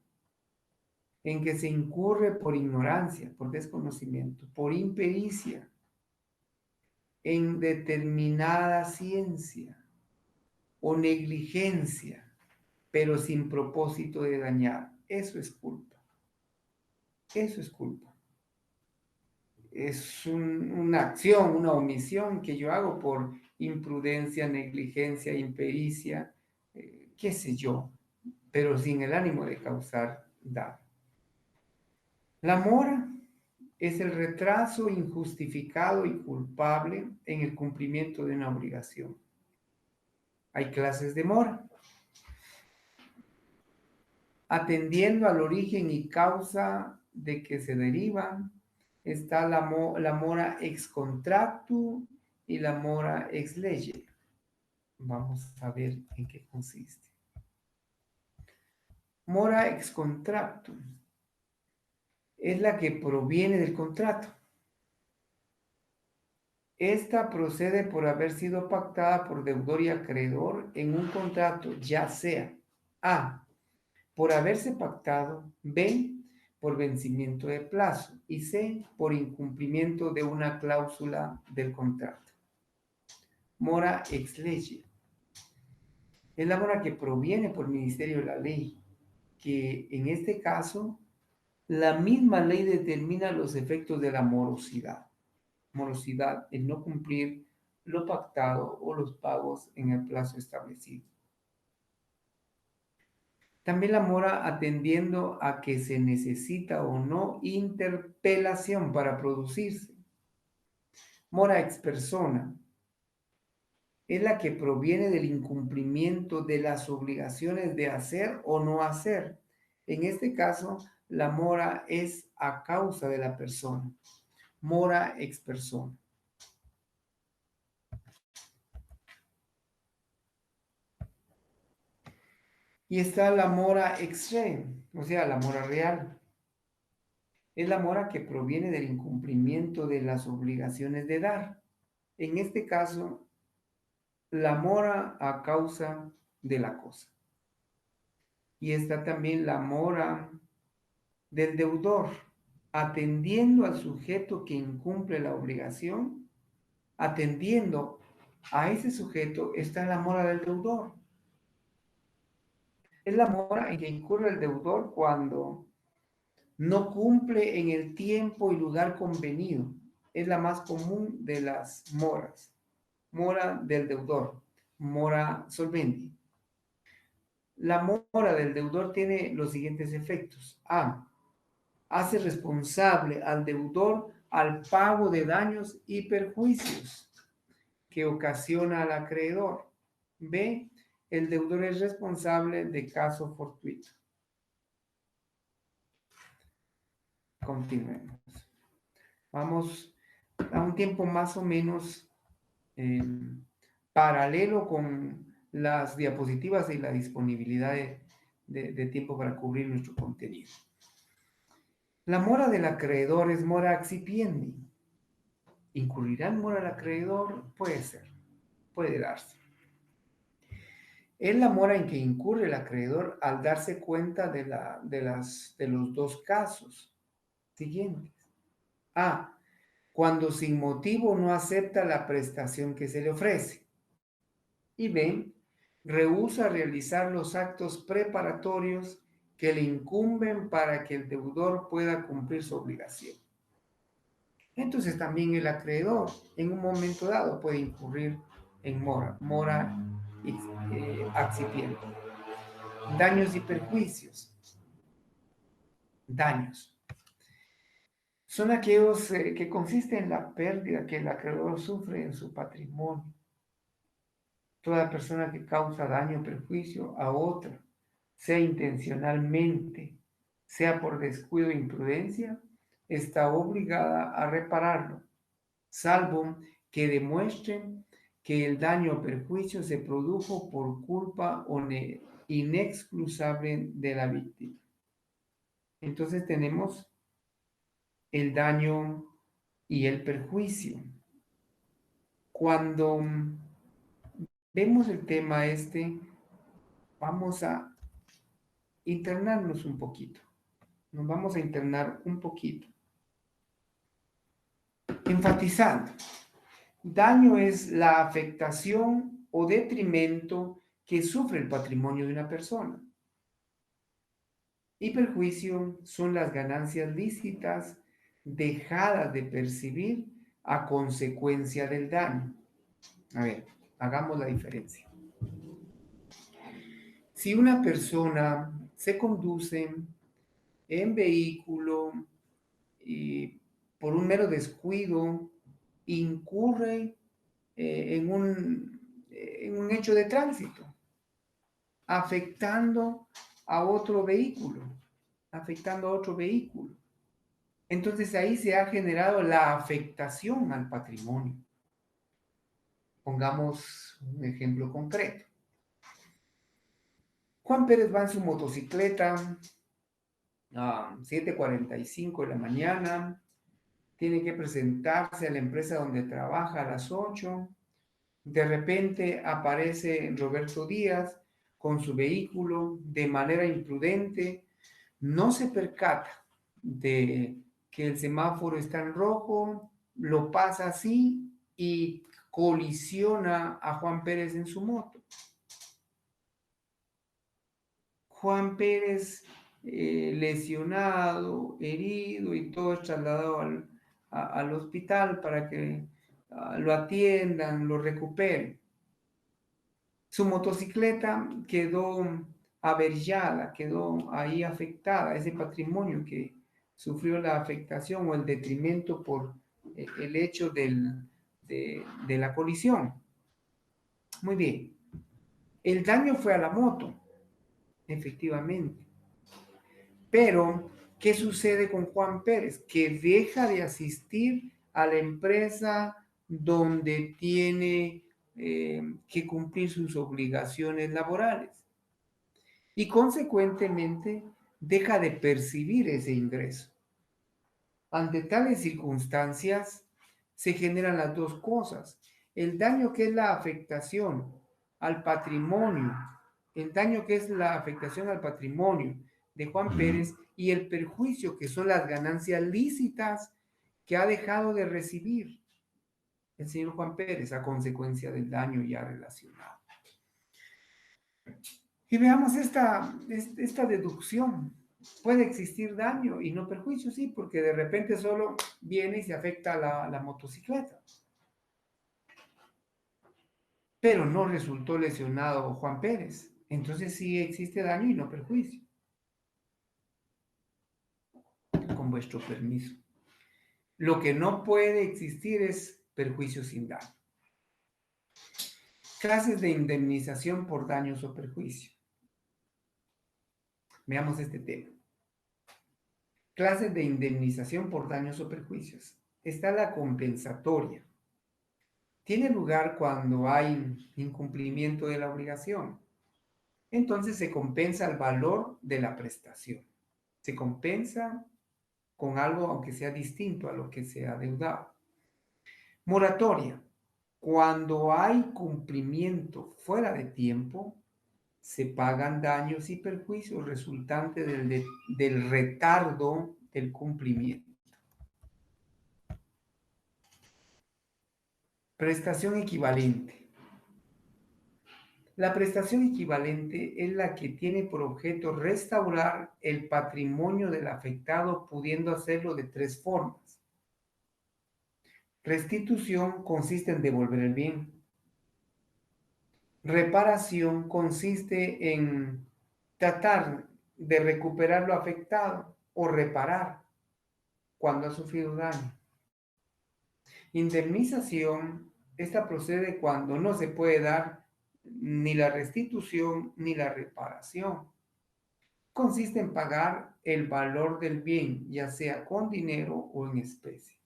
en que se incurre por ignorancia, por desconocimiento, por impericia, en determinada ciencia o negligencia, pero sin propósito de dañar. Eso es culpa. Eso es culpa. Es una acción, una omisión que yo hago por imprudencia, negligencia, impericia, qué sé yo, pero sin el ánimo de causar daño. La mora es el retraso injustificado y culpable en el cumplimiento de una obligación. Hay clases de mora. Atendiendo al origen y causa de que se derivan, está la mora ex contractu y la mora ex lege. Vamos a ver en qué consiste. Mora ex contractu es la que proviene del contrato. Esta procede por haber sido pactada por deudor y acreedor en un contrato, ya sea A, por haberse pactado, B, por vencimiento de plazo y C, por incumplimiento de una cláusula del contrato. Mora ex lege es la mora que proviene por ministerio de la ley, que en este caso la misma ley determina los efectos de la morosidad. Morosidad, el no cumplir lo pactado o los pagos en el plazo establecido. También la mora atendiendo a que se necesita o no interpelación para producirse. Mora ex persona es la que proviene del incumplimiento de las obligaciones de hacer o no hacer. En este caso, la mora es a causa de la persona. Mora ex persona. Y está la mora ex re, o sea, la mora real. Es la mora que proviene del incumplimiento de las obligaciones de dar. En este caso, la mora a causa de la cosa. Y está también la mora del deudor, atendiendo al sujeto que incumple la obligación, atendiendo a ese sujeto está la mora del deudor. Es la mora en que incurre el deudor cuando no cumple en el tiempo y lugar convenido. Es la más común de las moras. Mora del deudor, mora solvendi. La mora del deudor tiene los siguientes efectos. A. Hace responsable al deudor al pago de daños y perjuicios que ocasiona al acreedor. B. El deudor es responsable de caso fortuito. Continuemos. Vamos a un tiempo más o menos paralelo con las diapositivas y la disponibilidad de tiempo para cubrir nuestro contenido. La mora del acreedor es mora accipiendi. ¿Incurrirá en mora el acreedor? Puede ser, puede darse. Es la mora en que incurre el acreedor al darse cuenta de los dos casos. siguientes. A. Cuando sin motivo no acepta la prestación que se le ofrece. Y B. Rehúsa realizar los actos preparatorios que le incumben para que el deudor pueda cumplir su obligación. Entonces también el acreedor en un momento dado puede incurrir en mora accipiente. Daños y perjuicios. Daños. Son aquellos que consisten en la pérdida que el acreedor sufre en su patrimonio. Toda persona que causa daño o perjuicio a otra, sea intencionalmente, sea por descuido o imprudencia, está obligada a repararlo, salvo que demuestren que el daño o perjuicio se produjo por culpa inexcusable de la víctima. Entonces tenemos el daño y el perjuicio. Cuando vemos el tema vamos a internarnos un poquito. Nos vamos a internar un poquito. Enfatizando. Daño es la afectación o detrimento que sufre el patrimonio de una persona. Y perjuicio son las ganancias lícitas dejadas de percibir a consecuencia del daño. A ver, hagamos la diferencia. Si una persona se conduce en vehículo y por un mero descuido incurre en un hecho de tránsito, afectando a otro vehículo, Entonces ahí se ha generado la afectación al patrimonio. Pongamos un ejemplo concreto. Juan Pérez va en su motocicleta a 7:45 de la mañana, tiene que presentarse a la empresa donde trabaja a las 8. De repente aparece Roberto Díaz con su vehículo de manera imprudente, no se percata de que el semáforo está en rojo, lo pasa así y colisiona a Juan Pérez en su moto. Juan Pérez lesionado, herido y todo es trasladado al hospital para que lo atiendan, lo recuperen. Su motocicleta quedó averiada, quedó ahí afectada, ese patrimonio que sufrió la afectación o el detrimento por el hecho de la colisión. Muy bien. El daño fue a la moto, efectivamente. Pero, ¿qué sucede con Juan Pérez? Que deja de asistir a la empresa donde tiene que cumplir sus obligaciones laborales y consecuentemente deja de percibir ese ingreso. Ante tales circunstancias se generan las dos cosas. El daño que es la afectación al patrimonio, el daño que es la afectación al patrimonio de Juan Pérez y el perjuicio que son las ganancias lícitas que ha dejado de recibir el señor Juan Pérez a consecuencia del daño ya relacionado. Y veamos esta deducción. Puede existir daño y no perjuicio, sí, porque de repente solo viene y se afecta a la motocicleta. Pero no resultó lesionado Juan Pérez. Entonces sí existe daño y no perjuicio. Con vuestro permiso. Lo que no puede existir es perjuicio sin daño. Clases de indemnización por daños o perjuicio. Veamos este tema. Clases de indemnización por daños o perjuicios. Está la compensatoria. Tiene lugar cuando hay incumplimiento de la obligación. Entonces se compensa el valor de la prestación. Se compensa con algo aunque sea distinto a lo que se ha adeudado. Moratoria. Cuando hay cumplimiento fuera de tiempo, se pagan daños y perjuicios resultantes del retardo del cumplimiento. Prestación equivalente. La prestación equivalente es la que tiene por objeto restaurar el patrimonio del afectado, pudiendo hacerlo de tres formas. Restitución consiste en devolver el bien. Reparación consiste en tratar de recuperar lo afectado o reparar cuando ha sufrido daño. Indemnización, esta procede cuando no se puede dar ni la restitución ni la reparación. Consiste en pagar el valor del bien, ya sea con dinero o en especie.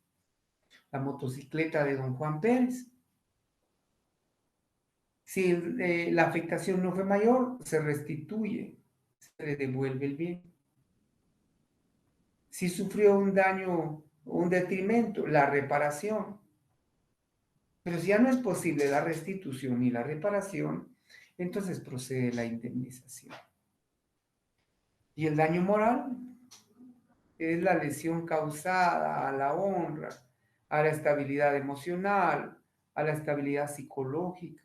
La motocicleta de don Juan Pérez. Si la afectación no fue mayor, se restituye, se le devuelve el bien. Si sufrió un daño o un detrimento, la reparación. Pero si ya no es posible la restitución ni la reparación, entonces procede la indemnización. Y el daño moral es la lesión causada a la honra, a la estabilidad emocional, a la estabilidad psicológica.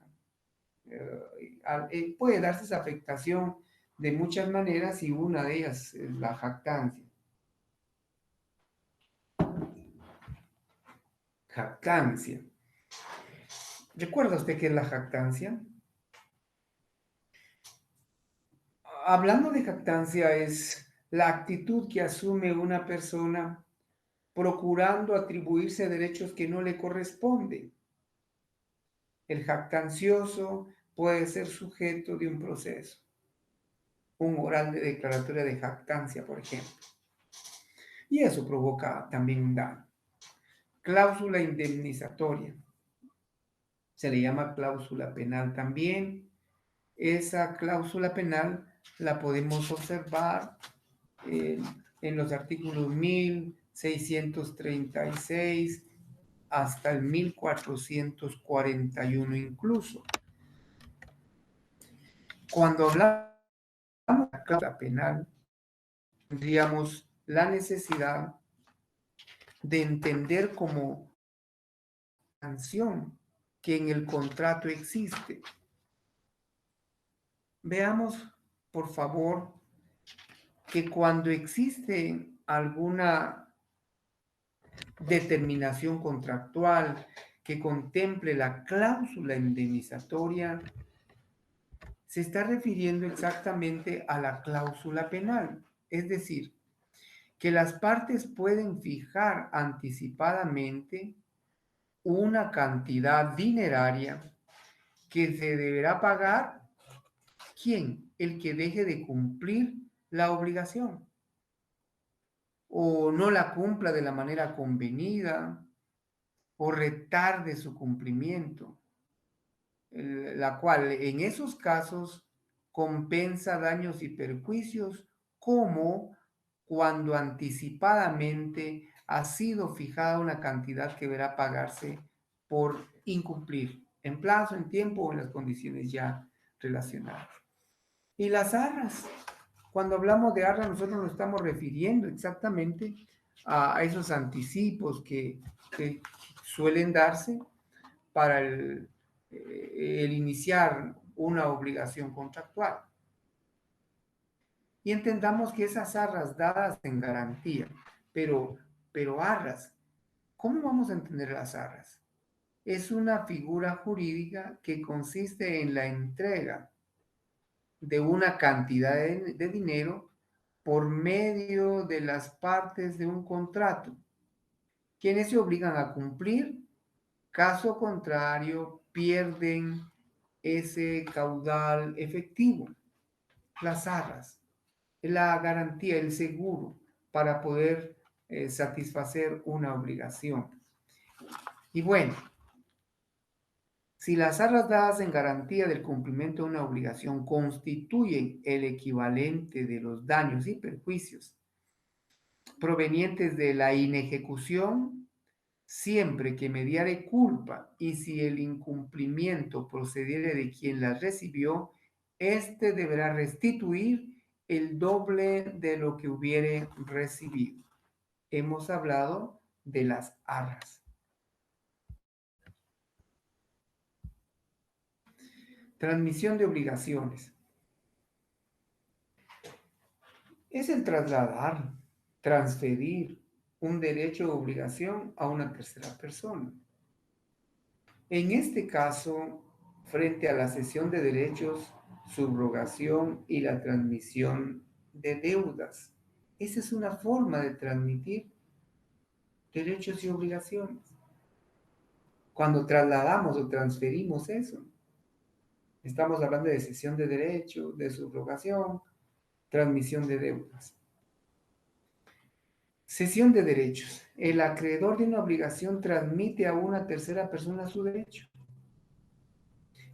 Puede darse esa afectación de muchas maneras y una de ellas es la jactancia. Jactancia. ¿Recuerda usted qué es la jactancia? Hablando de jactancia, es la actitud que asume una persona procurando atribuirse derechos que no le corresponden. El jactancioso puede ser sujeto de un proceso, un oral de declaratoria de jactancia, por ejemplo. Y eso provoca también un daño. Cláusula indemnizatoria. Se le llama cláusula penal también. Esa cláusula penal la podemos observar en los artículos 1636 hasta el 1441 incluso. Cuando hablamos de la cláusula penal, tendríamos la necesidad de entender como sanción que en el contrato existe. Veamos, por favor, que cuando existe alguna determinación contractual que contemple la cláusula indemnizatoria, se está refiriendo exactamente a la cláusula penal, es decir, que las partes pueden fijar anticipadamente una cantidad dineraria que se deberá pagar. ¿Quién? El que deje de cumplir la obligación o no la cumpla de la manera convenida o retarde su cumplimiento, la cual en esos casos compensa daños y perjuicios como cuando anticipadamente ha sido fijada una cantidad que deberá pagarse por incumplir en plazo, en tiempo o en las condiciones ya relacionadas. Y las arras, cuando hablamos de arras, nosotros nos estamos refiriendo exactamente a esos anticipos que suelen darse para el iniciar una obligación contractual. Y entendamos que esas arras dadas en garantía, pero arras, ¿cómo vamos a entender las arras? Es una figura jurídica que consiste en la entrega de una cantidad de dinero por medio de las partes de un contrato, quienes se obligan a cumplir. Caso contrario, pierden ese caudal efectivo, las arras, la garantía, el seguro para poder satisfacer una obligación. Y bueno, si las arras dadas en garantía del cumplimiento de una obligación constituyen el equivalente de los daños y perjuicios provenientes de la inejecución, siempre que mediare culpa y si el incumplimiento procediere de quien las recibió, éste deberá restituir el doble de lo que hubiere recibido. Hemos hablado de las arras. Transmisión de obligaciones. Es el trasladar, transferir un derecho o obligación a una tercera persona. En este caso, frente a la cesión de derechos, subrogación y la transmisión de deudas. Esa es una forma de transmitir derechos y obligaciones. Cuando trasladamos o transferimos eso, estamos hablando de cesión de derechos, de subrogación, transmisión de deudas. Cesión de derechos. El acreedor de una obligación transmite a una tercera persona su derecho.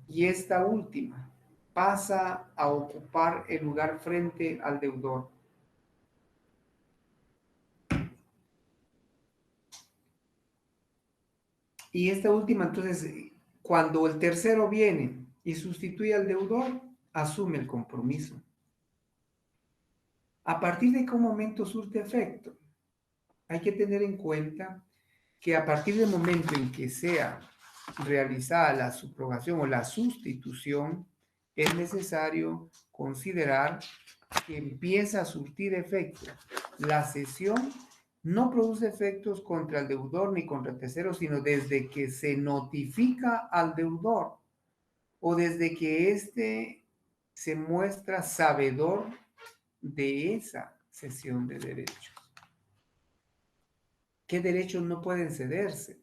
Y esta última pasa a ocupar el lugar frente al deudor. Y esta última, entonces, cuando el tercero viene y sustituye al deudor, asume el compromiso. ¿A partir de qué momento surte efecto? Hay que tener en cuenta que a partir del momento en que sea realizada la subrogación o la sustitución, es necesario considerar que empieza a surtir efecto. La cesión no produce efectos contra el deudor ni contra el tercero, sino desde que se notifica al deudor o desde que éste se muestra sabedor de esa cesión de derechos. ¿Qué derechos no pueden cederse?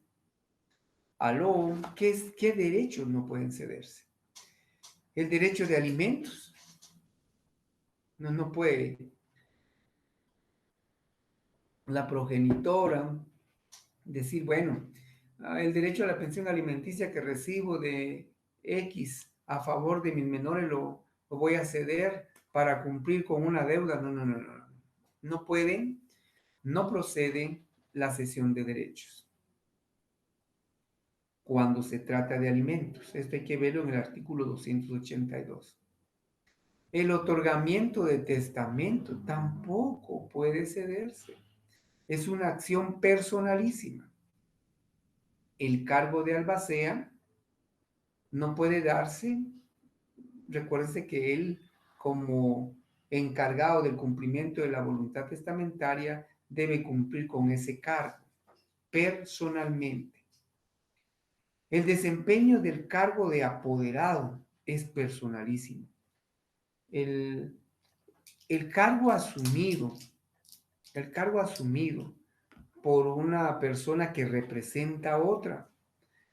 Aló, ¿qué derechos no pueden cederse? El derecho de alimentos. No puede la progenitora decir, bueno, el derecho a la pensión alimenticia que recibo de X a favor de mis menores lo voy a ceder para cumplir con una deuda. No. No pueden, no procede la cesión de derechos cuando se trata de alimentos. Esto hay que verlo en el artículo 282. El otorgamiento de testamento tampoco puede cederse. Es una acción personalísima. El cargo de albacea no puede darse. Recuérdese que él, como encargado del cumplimiento de la voluntad testamentaria, debe cumplir con ese cargo personalmente. El desempeño del cargo de apoderado es personalísimo. El, el cargo asumido, el cargo asumido por una persona que representa a otra,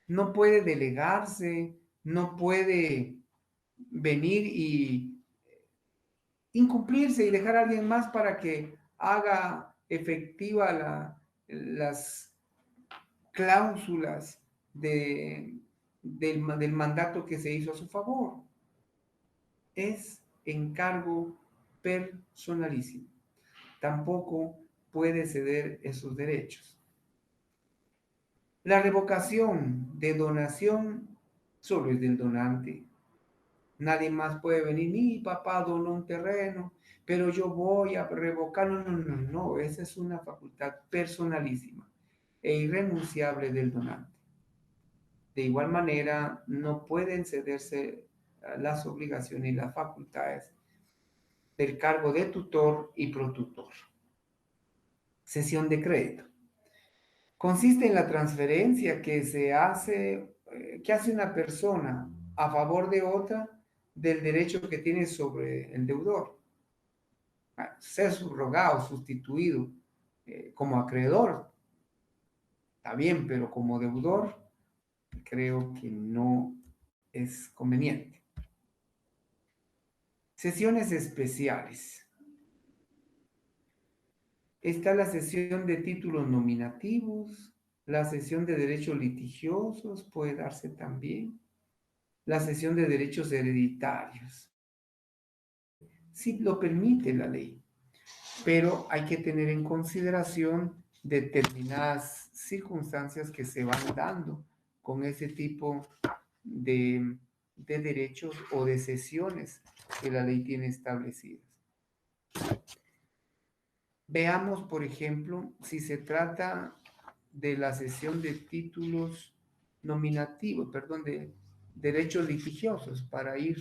no puede delegarse, no puede venir y incumplirse y dejar a alguien más para que haga efectiva las cláusulas del mandato que se hizo a su favor. Es encargo personalísimo. Tampoco puede ceder esos derechos. La revocación de donación solo es del donante. Nadie más puede venir. Mi papá donó un terreno, pero yo voy a revocarlo. No. Esa es una facultad personalísima e irrenunciable del donante. De igual manera, no pueden cederse las obligaciones y las facultades del cargo de tutor y protutor. Cesión de crédito. Consiste en la transferencia que hace una persona a favor de otra del derecho que tiene sobre el deudor. Ser subrogado, sustituido como acreedor, está bien, pero como deudor creo que no es conveniente. Sesiones especiales. Está la cesión de títulos nominativos, la cesión de derechos litigiosos puede darse también, la cesión de derechos hereditarios. Sí lo permite la ley, pero hay que tener en consideración determinadas circunstancias que se van dando con ese tipo de derechos o de cesiones que la ley tiene establecidas. Veamos, por ejemplo, si se trata de la cesión de títulos nominativos, perdón, derechos litigiosos para ir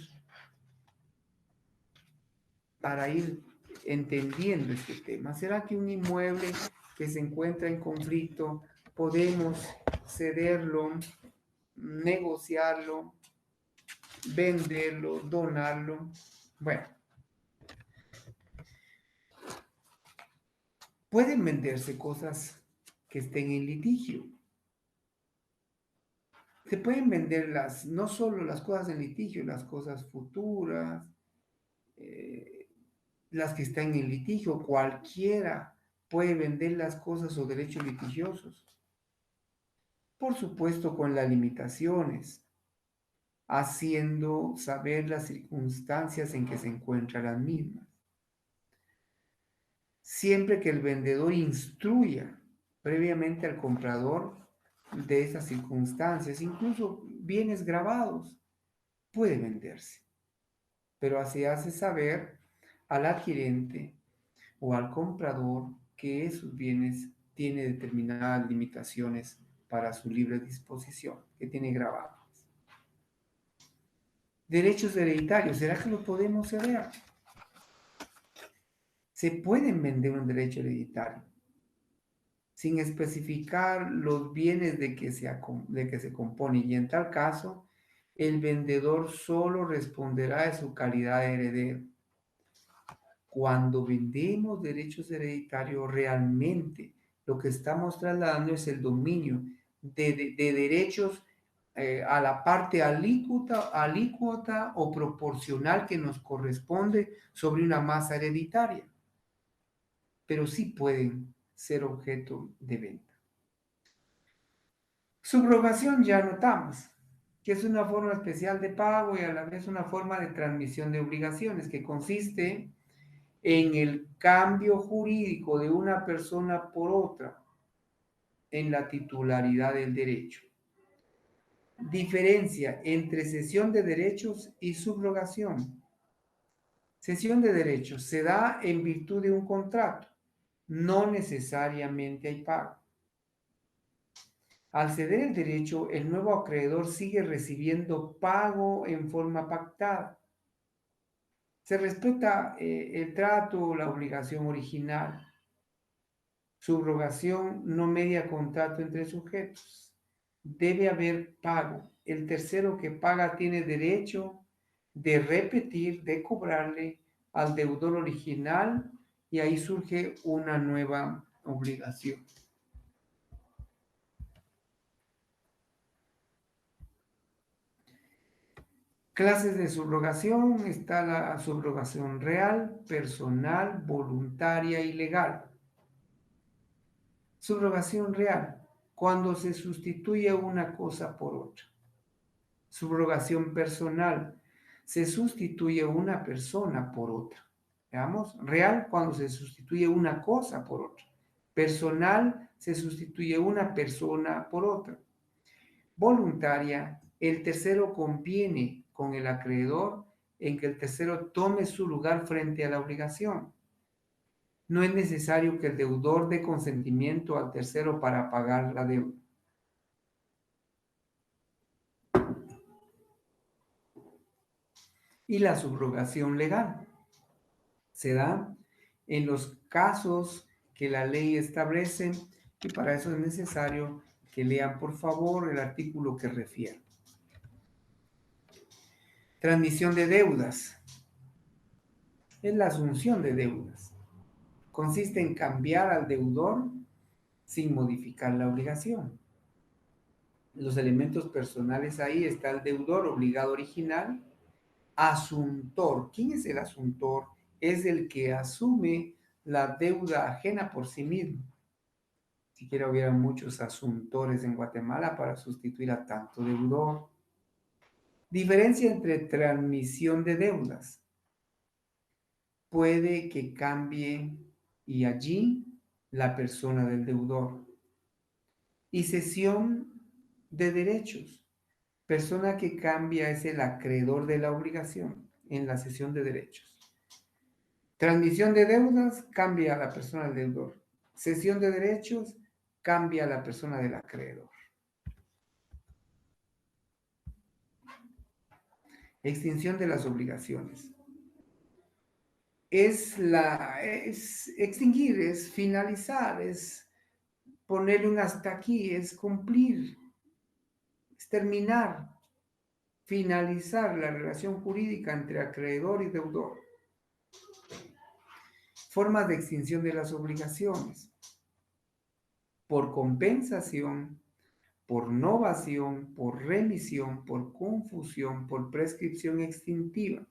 entendiendo este tema. ¿Será que un inmueble que se encuentra en conflicto podemos cederlo, negociarlo, venderlo, donarlo? Bueno, pueden venderse cosas que estén en litigio. Se pueden vender no solo las cosas en litigio, las cosas futuras, eh, las que están en litigio, cualquiera puede vender las cosas o derechos litigiosos. Por supuesto, con las limitaciones, haciendo saber las circunstancias en que se encuentran las mismas. Siempre que el vendedor instruya previamente al comprador de esas circunstancias, incluso bienes grabados, puede venderse, pero así hace saber al adquirente o al comprador que esos bienes tienen determinadas limitaciones para su libre disposición, que tiene grabados. Derechos hereditarios, ¿será que los podemos ceder? Se pueden vender un derecho hereditario sin especificar los bienes de que se compone, y en tal caso, el vendedor solo responderá de su calidad de heredero. Cuando vendemos derechos hereditarios, realmente lo que estamos trasladando es el dominio de derechos a la parte alícuota o proporcional que nos corresponde sobre una masa hereditaria, pero sí pueden ser objeto de venta. Subrogación ya notamos que es una forma especial de pago y a la vez una forma de transmisión de obligaciones que consiste en el cambio jurídico de una persona por otra en la titularidad del derecho. Diferencia entre cesión de derechos y subrogación. Cesión de derechos se da en virtud de un contrato, no necesariamente hay pago. Al ceder el derecho, el nuevo acreedor sigue recibiendo pago en forma pactada. Se respeta el trato o la obligación original. Subrogación no media contrato entre sujetos. Debe haber pago. El tercero que paga tiene derecho de repetir, de cobrarle al deudor original y ahí surge una nueva obligación. Clases de subrogación. Está la subrogación real, personal, voluntaria y legal. Subrogación real, cuando se sustituye una cosa por otra. Subrogación personal, se sustituye una persona por otra. Veamos, real, cuando se sustituye una cosa por otra. Personal, se sustituye una persona por otra. Voluntaria, el tercero conviene con el acreedor en que el tercero tome su lugar frente a la obligación. No es necesario que el deudor dé consentimiento al tercero para pagar la deuda. Y la subrogación legal se da en los casos que la ley establece, y para eso es necesario que lean por favor el artículo que refiere. Transmisión de deudas. Es la asunción de deudas. Consiste en cambiar al deudor sin modificar la obligación. Los elementos personales ahí está el deudor obligado original, asuntor. ¿Quién es el asuntor? Es el que asume la deuda ajena por sí mismo. Siquiera hubiera muchos asuntores en Guatemala para sustituir a tanto deudor. Diferencia entre transmisión de deudas. Puede que cambie y allí la persona del deudor. Y cesión de derechos. Persona que cambia es el acreedor de la obligación en la cesión de derechos. Transmisión de deudas, cambia a la persona del deudor. Cesión de derechos, cambia a la persona del acreedor. Extinción de las obligaciones. Es extinguir, es finalizar, es ponerle un hasta aquí, es cumplir, es terminar, finalizar la relación jurídica entre acreedor y deudor. Formas de extinción de las obligaciones. Por compensación, por novación, por remisión, por confusión, por prescripción extintiva.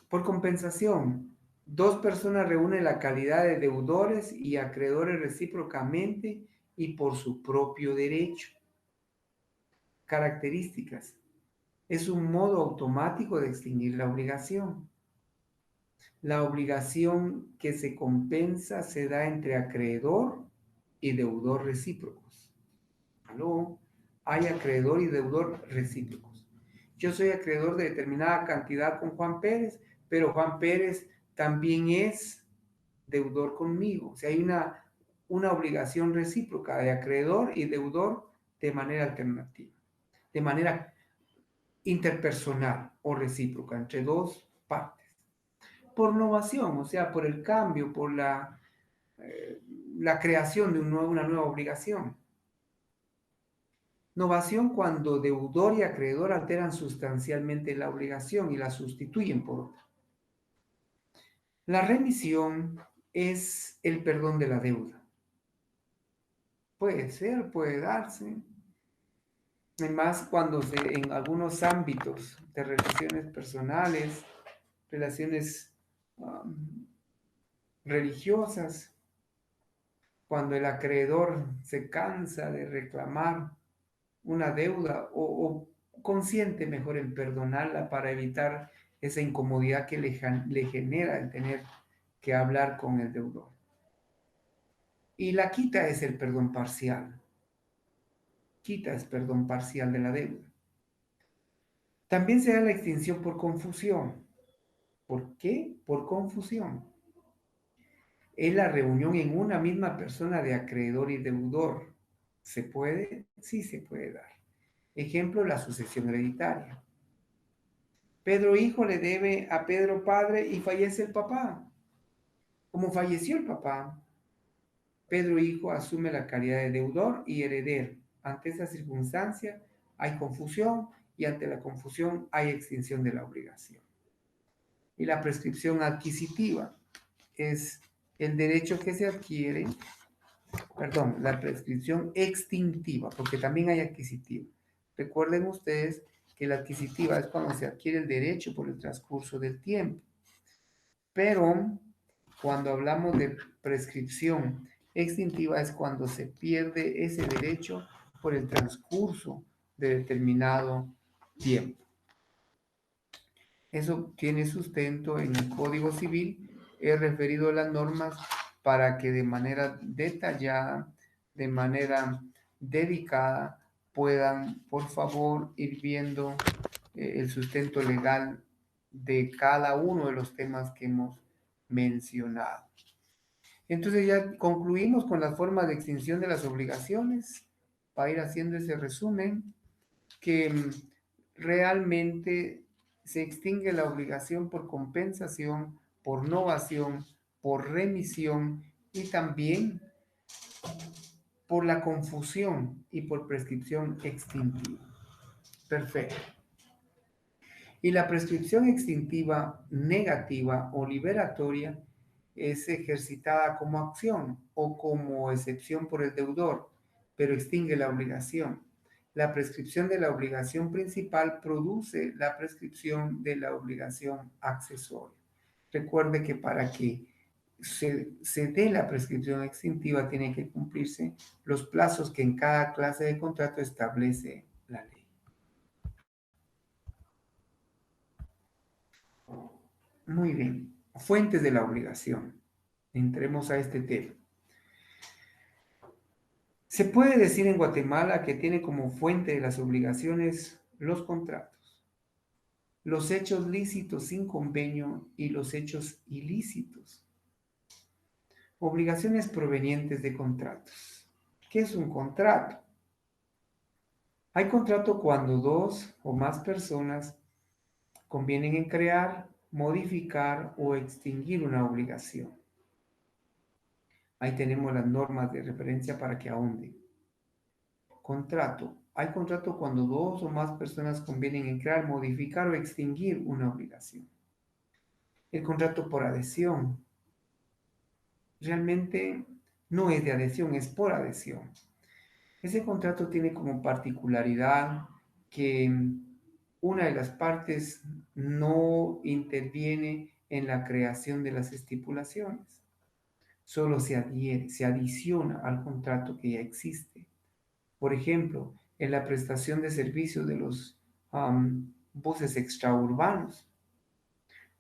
Por compensación, dos personas reúnen la calidad de deudores y acreedores recíprocamente y por su propio derecho. Características. Es un modo automático de extinguir la obligación. La obligación que se compensa se da entre acreedor y deudor recíprocos. ¿Aló? Hay acreedor y deudor recíprocos. Yo soy acreedor de determinada cantidad con Juan Pérez, pero Juan Pérez también es deudor conmigo. O sea, hay una obligación recíproca de acreedor y deudor de manera alternativa, de manera interpersonal o recíproca entre dos partes. Por novación, o sea, por el cambio, por la creación de una nueva obligación. Novación cuando deudor y acreedor alteran sustancialmente la obligación y la sustituyen por otra. La remisión es el perdón de la deuda. Puede ser, puede darse. Además, cuando en algunos ámbitos de relaciones personales, relaciones religiosas, cuando el acreedor se cansa de reclamar una deuda o consiente mejor en perdonarla para evitar esa incomodidad que le genera el tener que hablar con el deudor. Y la quita es el perdón parcial. Quita es perdón parcial de la deuda. También se da la extinción por confusión. ¿Por qué? Por confusión. Es la reunión en una misma persona de acreedor y deudor. ¿Se puede? Sí se puede dar. Ejemplo, la sucesión hereditaria. Pedro hijo le debe a Pedro padre y fallece el papá. Como falleció el papá, Pedro hijo asume la calidad de deudor y heredero. Ante esa circunstancia hay confusión y ante la confusión hay extinción de la obligación. Y la prescripción adquisitiva es el derecho que se adquiere, perdón, la prescripción extintiva, porque también hay adquisitiva. Recuerden ustedes que la adquisitiva es cuando se adquiere el derecho por el transcurso del tiempo. Pero cuando hablamos de prescripción extintiva es cuando se pierde ese derecho por el transcurso de determinado tiempo. Eso tiene sustento en el Código Civil. He referido las normas para que de manera detallada, de manera dedicada, puedan, por favor, ir viendo el sustento legal de cada uno de los temas que hemos mencionado. Entonces ya concluimos con las formas de extinción de las obligaciones, para ir haciendo ese resumen, que realmente se extingue la obligación por compensación, por novación, por remisión y también por la confusión y por prescripción extintiva. Perfecto. Y la prescripción extintiva negativa o liberatoria es ejercitada como acción o como excepción por el deudor, pero extingue la obligación. La prescripción de la obligación principal produce la prescripción de la obligación accesoria. Recuerde que para que se dé la prescripción extintiva tienen que cumplirse los plazos que en cada clase de contrato establece la ley. Muy bien. Fuentes de la obligación. Entremos a este tema. Se puede decir en Guatemala que tiene como fuente de las obligaciones los contratos, los hechos lícitos sin convenio y los hechos ilícitos. Obligaciones provenientes de contratos. ¿Qué es un contrato? Hay contrato cuando dos o más personas convienen en crear, modificar o extinguir una obligación. Ahí tenemos las normas de referencia para que ahonden. Contrato. Hay contrato cuando dos o más personas convienen en crear, modificar o extinguir una obligación. El contrato por adhesión realmente no es de adhesión, es por adhesión. Ese contrato tiene como particularidad que una de las partes no interviene en la creación de las estipulaciones, solo se adhiere, se adiciona al contrato que ya existe. Por ejemplo, en la prestación de servicios de los buses extraurbanos.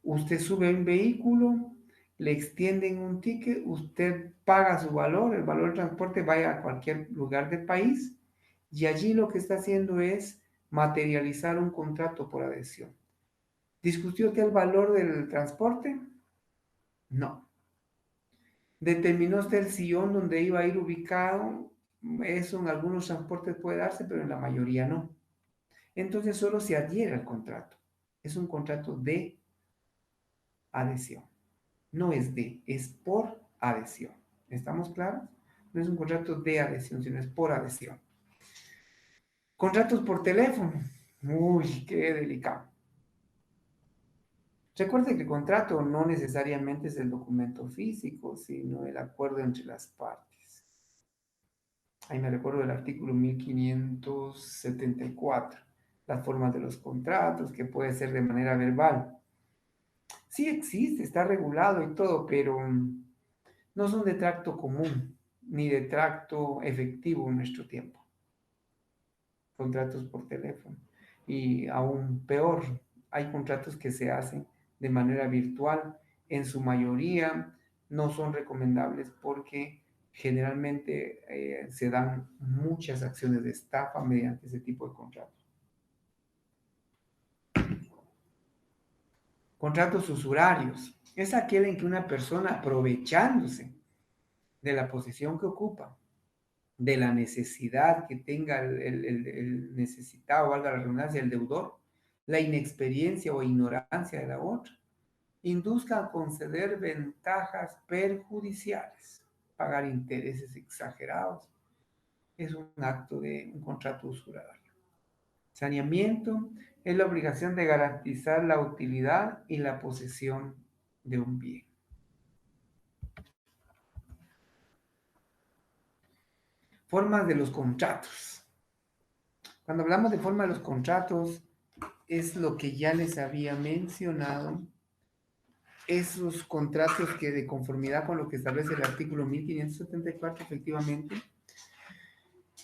Usted sube a un vehículo, le extienden un ticket, usted paga su valor, el valor del transporte vaya a cualquier lugar del país y allí lo que está haciendo es materializar un contrato por adhesión. ¿Discutió usted el valor del transporte? No. ¿Determinó usted el sillón donde iba a ir ubicado? Eso en algunos transportes puede darse, pero en la mayoría no. Entonces solo se adhiere al contrato. Es un contrato de adhesión. No es de, es por adhesión. ¿Estamos claros? No es un contrato de adhesión, sino es por adhesión. Contratos por teléfono. Uy, qué delicado. Recuerde que el contrato no necesariamente es el documento físico, sino el acuerdo entre las partes. Ahí me recuerdo del artículo 1574, las formas de los contratos, que puede ser de manera verbal. Sí existe, está regulado y todo, pero no son de tracto común, ni de tracto efectivo en nuestro tiempo. Contratos por teléfono. Y aún peor, hay contratos que se hacen de manera virtual. En su mayoría no son recomendables porque generalmente se dan muchas acciones de estafa mediante ese tipo de contratos. Contratos usurarios. Es aquel en que una persona aprovechándose de la posición que ocupa, de la necesidad que tenga el necesitado, valga la redundancia, el deudor, la inexperiencia o ignorancia de la otra, induzca a conceder ventajas perjudiciales, pagar intereses exagerados, es un acto de un contrato usurario. Saneamiento es la obligación de garantizar la utilidad y la posesión de un bien. Formas de los contratos. Cuando hablamos de forma de los contratos, es lo que ya les había mencionado, esos contratos que de conformidad con lo que establece el artículo 1574, efectivamente,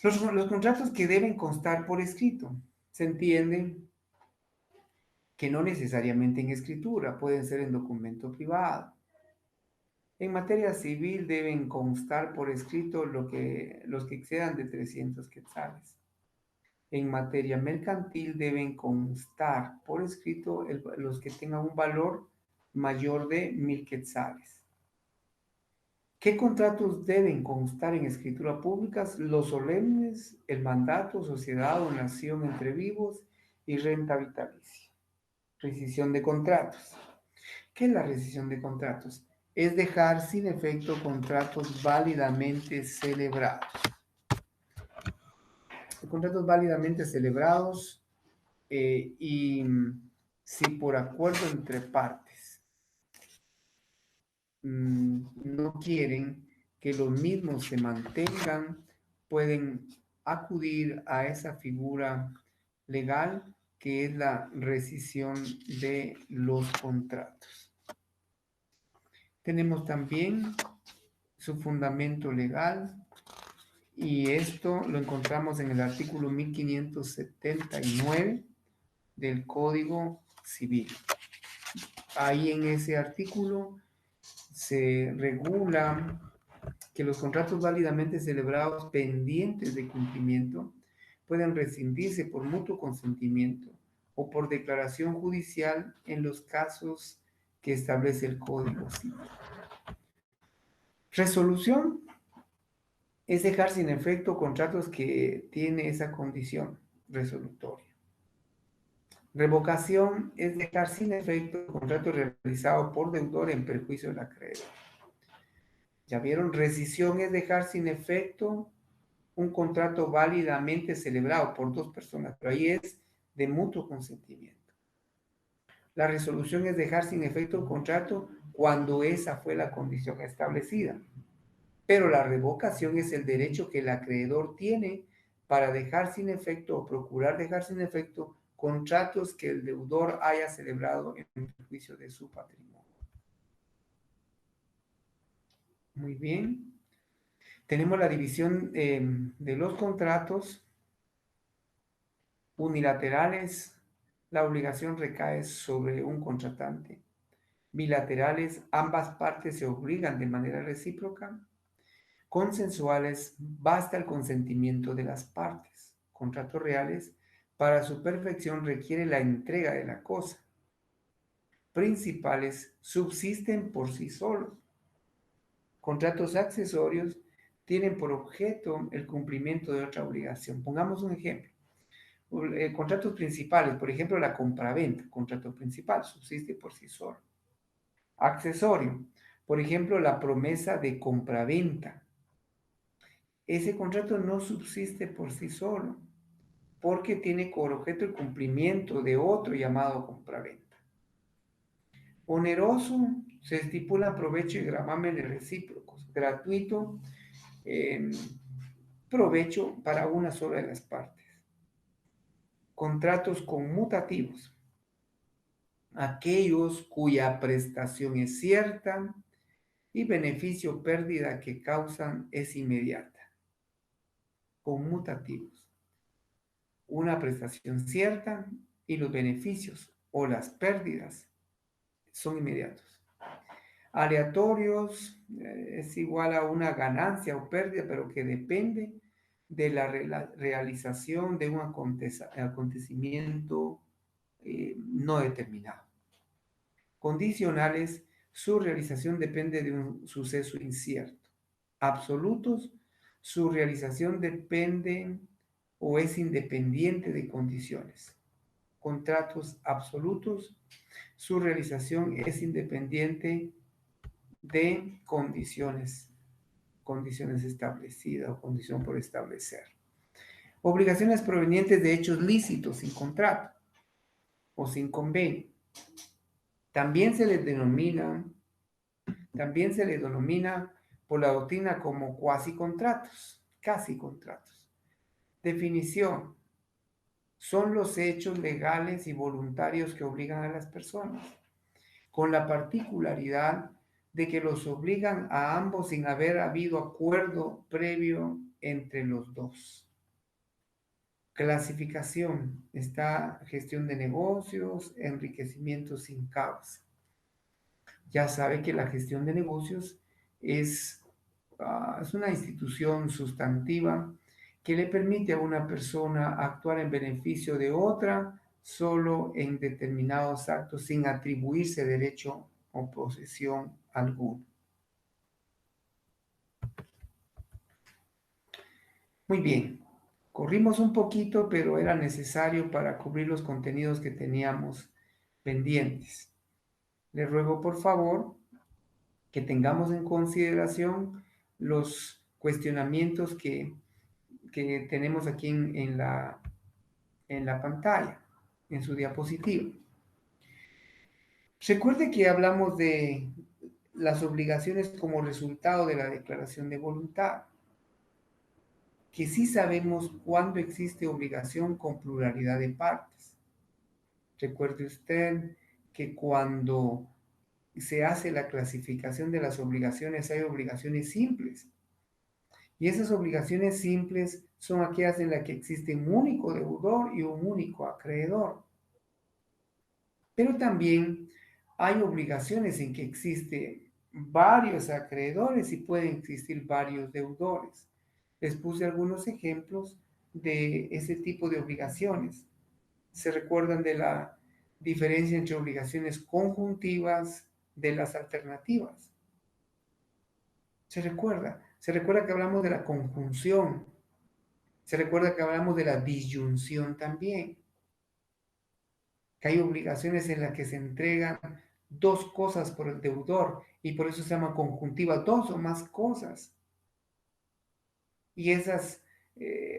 los contratos que deben constar por escrito, se entiende que no necesariamente en escritura, pueden ser en documento privado. En materia civil deben constar por escrito los que excedan de 300 quetzales. En materia mercantil deben constar por escrito los que tengan un valor mayor de 1000 quetzales. ¿Qué contratos deben constar en escritura pública? Los solemnes, el mandato, sociedad o nación entre vivos y renta vitalicia. Rescisión de contratos. ¿Qué es la rescisión de contratos? Es dejar sin efecto contratos válidamente celebrados. Contratos válidamente celebrados y si por acuerdo entre partes no quieren que los mismos se mantengan, pueden acudir a esa figura legal que es la rescisión de los contratos. Tenemos también su fundamento legal y esto lo encontramos en el artículo 1579 del Código Civil. Ahí en ese artículo se regula que los contratos válidamente celebrados pendientes de cumplimiento pueden rescindirse por mutuo consentimiento o por declaración judicial en los casos que establece el Código Civil. Resolución es dejar sin efecto contratos que tiene esa condición. resolutoria. Revocación es dejar sin efecto el contrato realizado por deudor en perjuicio del acreedor. ¿Ya vieron? Rescisión es dejar sin efecto un contrato válidamente celebrado por dos personas, pero ahí es de mutuo consentimiento. La resolución es dejar sin efecto un contrato cuando esa fue la condición establecida. Pero la revocación es el derecho que el acreedor tiene para dejar sin efecto o procurar dejar sin efecto contratos que el deudor haya celebrado en perjuicio de su patrimonio. Muy bien. Tenemos la división de los contratos unilaterales. La obligación recae sobre un contratante. Bilaterales, ambas partes se obligan de manera recíproca. Consensuales, basta el consentimiento de las partes. Contratos reales, para su perfección requiere la entrega de la cosa. Principales, subsisten por sí solos. Contratos accesorios tienen por objeto el cumplimiento de otra obligación. Pongamos un ejemplo. Contratos principales, por ejemplo, la compraventa, contrato principal, subsiste por sí solo. Accesorio, por ejemplo, la promesa de compraventa. Ese contrato no subsiste por sí solo, porque tiene por objeto el cumplimiento de otro llamado compraventa. Oneroso, se estipula provecho y gravámenes recíprocos. Gratuito, provecho para una sola de las partes. Contratos conmutativos, aquellos cuya prestación es cierta y beneficio o pérdida que causan es inmediata. Conmutativos, una prestación cierta y los beneficios o las pérdidas son inmediatos. Aleatorios es igual a una ganancia o pérdida, pero que depende de la realización de un acontecimiento no determinado. Condicionales, su realización depende de un suceso incierto. Absolutos, su realización depende o es independiente de condiciones. Contratos absolutos, su realización es independiente de condiciones establecidas o condición por establecer. Obligaciones provenientes de hechos lícitos sin contrato o sin convenio. También se les denomina por la doctrina como cuasi contratos, casi contratos. Definición: son los hechos legales y voluntarios que obligan a las personas, con la particularidad de que los obligan a ambos sin haber habido acuerdo previo entre los dos. Clasificación: está gestión de negocios, enriquecimiento sin causa. Ya sabe que la gestión de negocios es una institución sustantiva que le permite a una persona actuar en beneficio de otra solo en determinados actos sin atribuirse derecho o posesión alguna. Muy bien, corrimos un poquito, pero era necesario para cubrir los contenidos que teníamos pendientes. Le ruego por favor que tengamos en consideración los cuestionamientos que tenemos aquí en la pantalla, en su diapositiva. Recuerde que hablamos de las obligaciones como resultado de la declaración de voluntad, que sí sabemos cuándo existe obligación con pluralidad de partes. Recuerde usted que cuando se hace la clasificación de las obligaciones, hay obligaciones simples. Y esas obligaciones simples son aquellas en las que existe un único deudor y un único acreedor. Pero también hay obligaciones en que existen varios acreedores y pueden existir varios deudores. Les puse algunos ejemplos de ese tipo de obligaciones. ¿Se recuerdan de la diferencia entre obligaciones conjuntivas de las alternativas? ¿Se recuerda? Se recuerda que hablamos de la conjunción. Se recuerda que hablamos de la disyunción también, que hay obligaciones en las que se entregan dos cosas por el deudor y por eso se llama conjuntiva, dos o más cosas. Y esas,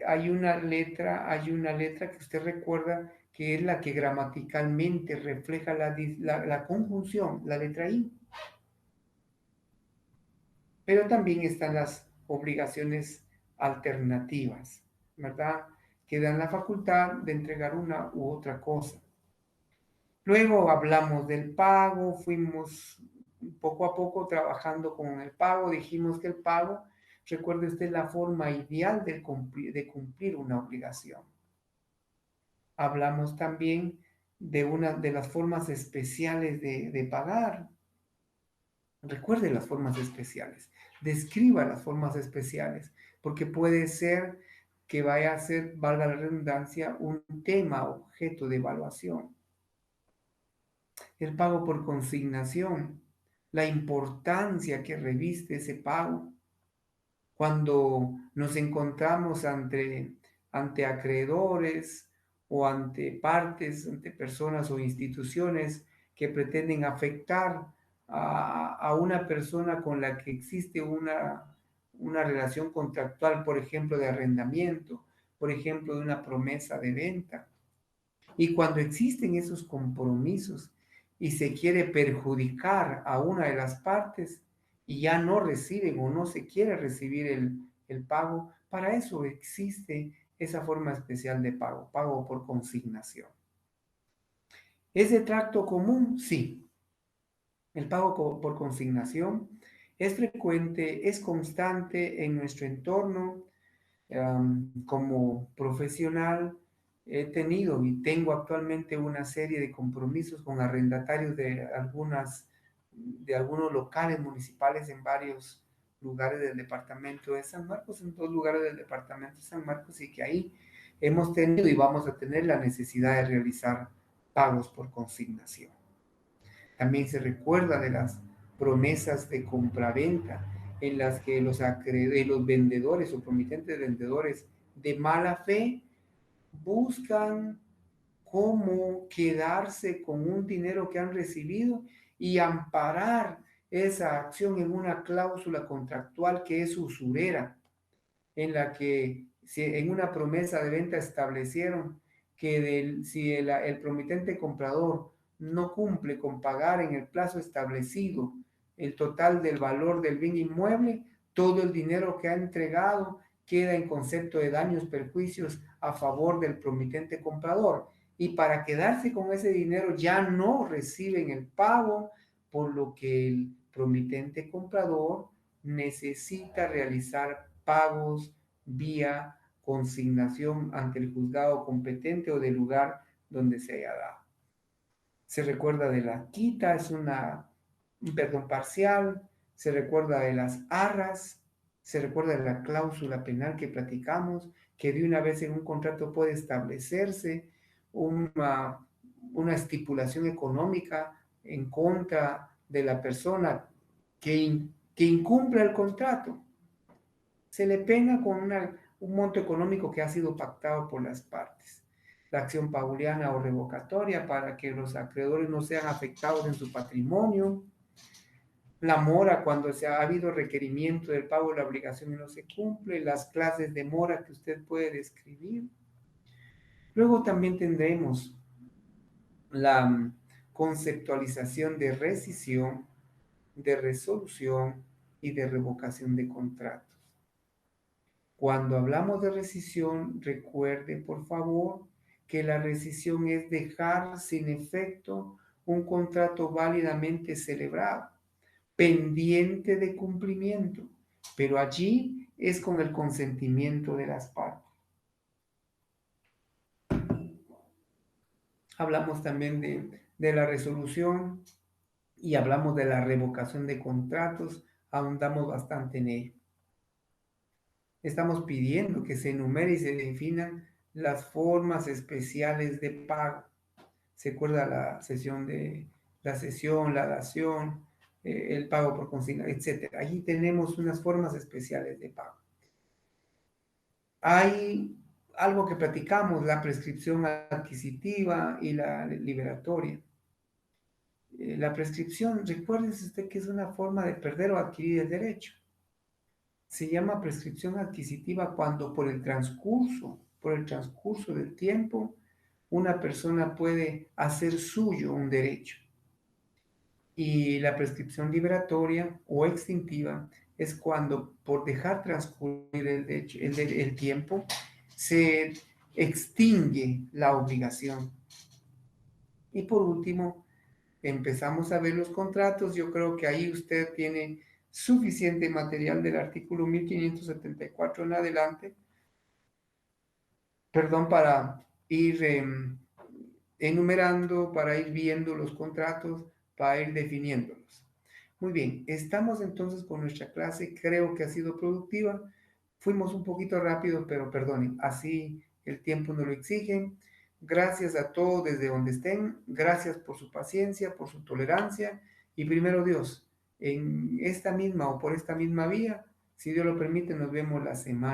hay una letra que usted recuerda que es la que gramaticalmente refleja la conjunción, la letra I. Pero también están las obligaciones alternativas, ¿verdad? Que dan la facultad de entregar una u otra cosa. Luego hablamos del pago, fuimos poco a poco trabajando con el pago, dijimos que el pago, recuerde usted, la forma ideal de cumplir una obligación. Hablamos también de una de las formas especiales de pagar. Recuerde las formas especiales, describa las formas especiales, porque puede ser que vaya a ser, valga la redundancia, un tema objeto de evaluación. El pago por consignación, la importancia que reviste ese pago. Cuando nos encontramos ante acreedores o ante partes, ante personas o instituciones que pretenden afectar a una persona con la que existe una relación contractual, por ejemplo, de arrendamiento, por ejemplo, de una promesa de venta. Y cuando existen esos compromisos y se quiere perjudicar a una de las partes y ya no reciben o no se quiere recibir el pago, para eso existe esa forma especial de pago, pago por consignación. ¿Es de tracto común? Sí. El pago por consignación es frecuente, es constante en nuestro entorno. Como profesional he tenido y tengo actualmente una serie de compromisos con arrendatarios de algunos locales municipales en varios lugares del departamento de San Marcos, en dos lugares del departamento de San Marcos, y que ahí hemos tenido y vamos a tener la necesidad de realizar pagos por consignación. También se recuerda de las promesas de compraventa en las que los vendedores o promitentes vendedores de mala fe buscan cómo quedarse con un dinero que han recibido y amparar esa acción en una cláusula contractual que es usurera, en la que en una promesa de venta establecieron que si el promitente comprador no cumple con pagar en el plazo establecido el total del valor del bien inmueble, todo el dinero que ha entregado queda en concepto de daños, perjuicios a favor del promitente comprador. Y para quedarse con ese dinero ya no reciben el pago, por lo que el promitente comprador necesita realizar pagos vía consignación ante el juzgado competente o del lugar donde se haya dado. Se recuerda de la quita, es un perdón parcial, se recuerda de las arras, se recuerda de la cláusula penal que platicamos, que de una vez en un contrato puede establecerse una, una estipulación económica en contra de la persona que incumpla el contrato. Se le pena con un monto económico que ha sido pactado por las partes. La acción pauliana o revocatoria para que los acreedores no sean afectados en su patrimonio. La mora cuando ha habido requerimiento del pago de la obligación y no se cumple. Las clases de mora que usted puede describir. Luego también tendremos la conceptualización de rescisión, de resolución y de revocación de contratos. Cuando hablamos de rescisión, recuerde por favor que la rescisión es dejar sin efecto un contrato válidamente celebrado, pendiente de cumplimiento, pero allí es con el consentimiento de las partes. Hablamos también de la resolución y hablamos de la revocación de contratos, ahondamos bastante en ello. Estamos pidiendo que se enumere y se definan las formas especiales de pago. Se acuerda la sesión, la dación, el pago por consigna, etc. Allí tenemos unas formas especiales de pago. Hay algo que platicamos, la prescripción adquisitiva y la liberatoria. La prescripción, recuérdese usted que es una forma de perder o adquirir el derecho. Se llama prescripción adquisitiva cuando por el transcurso del tiempo, una persona puede hacer suyo un derecho. Y la prescripción liberatoria o extintiva es cuando por dejar transcurrir el tiempo se extingue la obligación. Y por último, empezamos a ver los contratos. Yo creo que ahí usted tiene suficiente material del artículo 1574 en adelante, perdón, para ir enumerando, para ir viendo los contratos, para ir definiéndolos. Muy bien, estamos entonces con nuestra clase. Creo que ha sido productiva. Fuimos un poquito rápidos, pero perdonen, así el tiempo nos lo exige. Gracias a todos desde donde estén. Gracias por su paciencia, por su tolerancia. Y primero Dios, en esta misma o por esta misma vía, si Dios lo permite, nos vemos la semana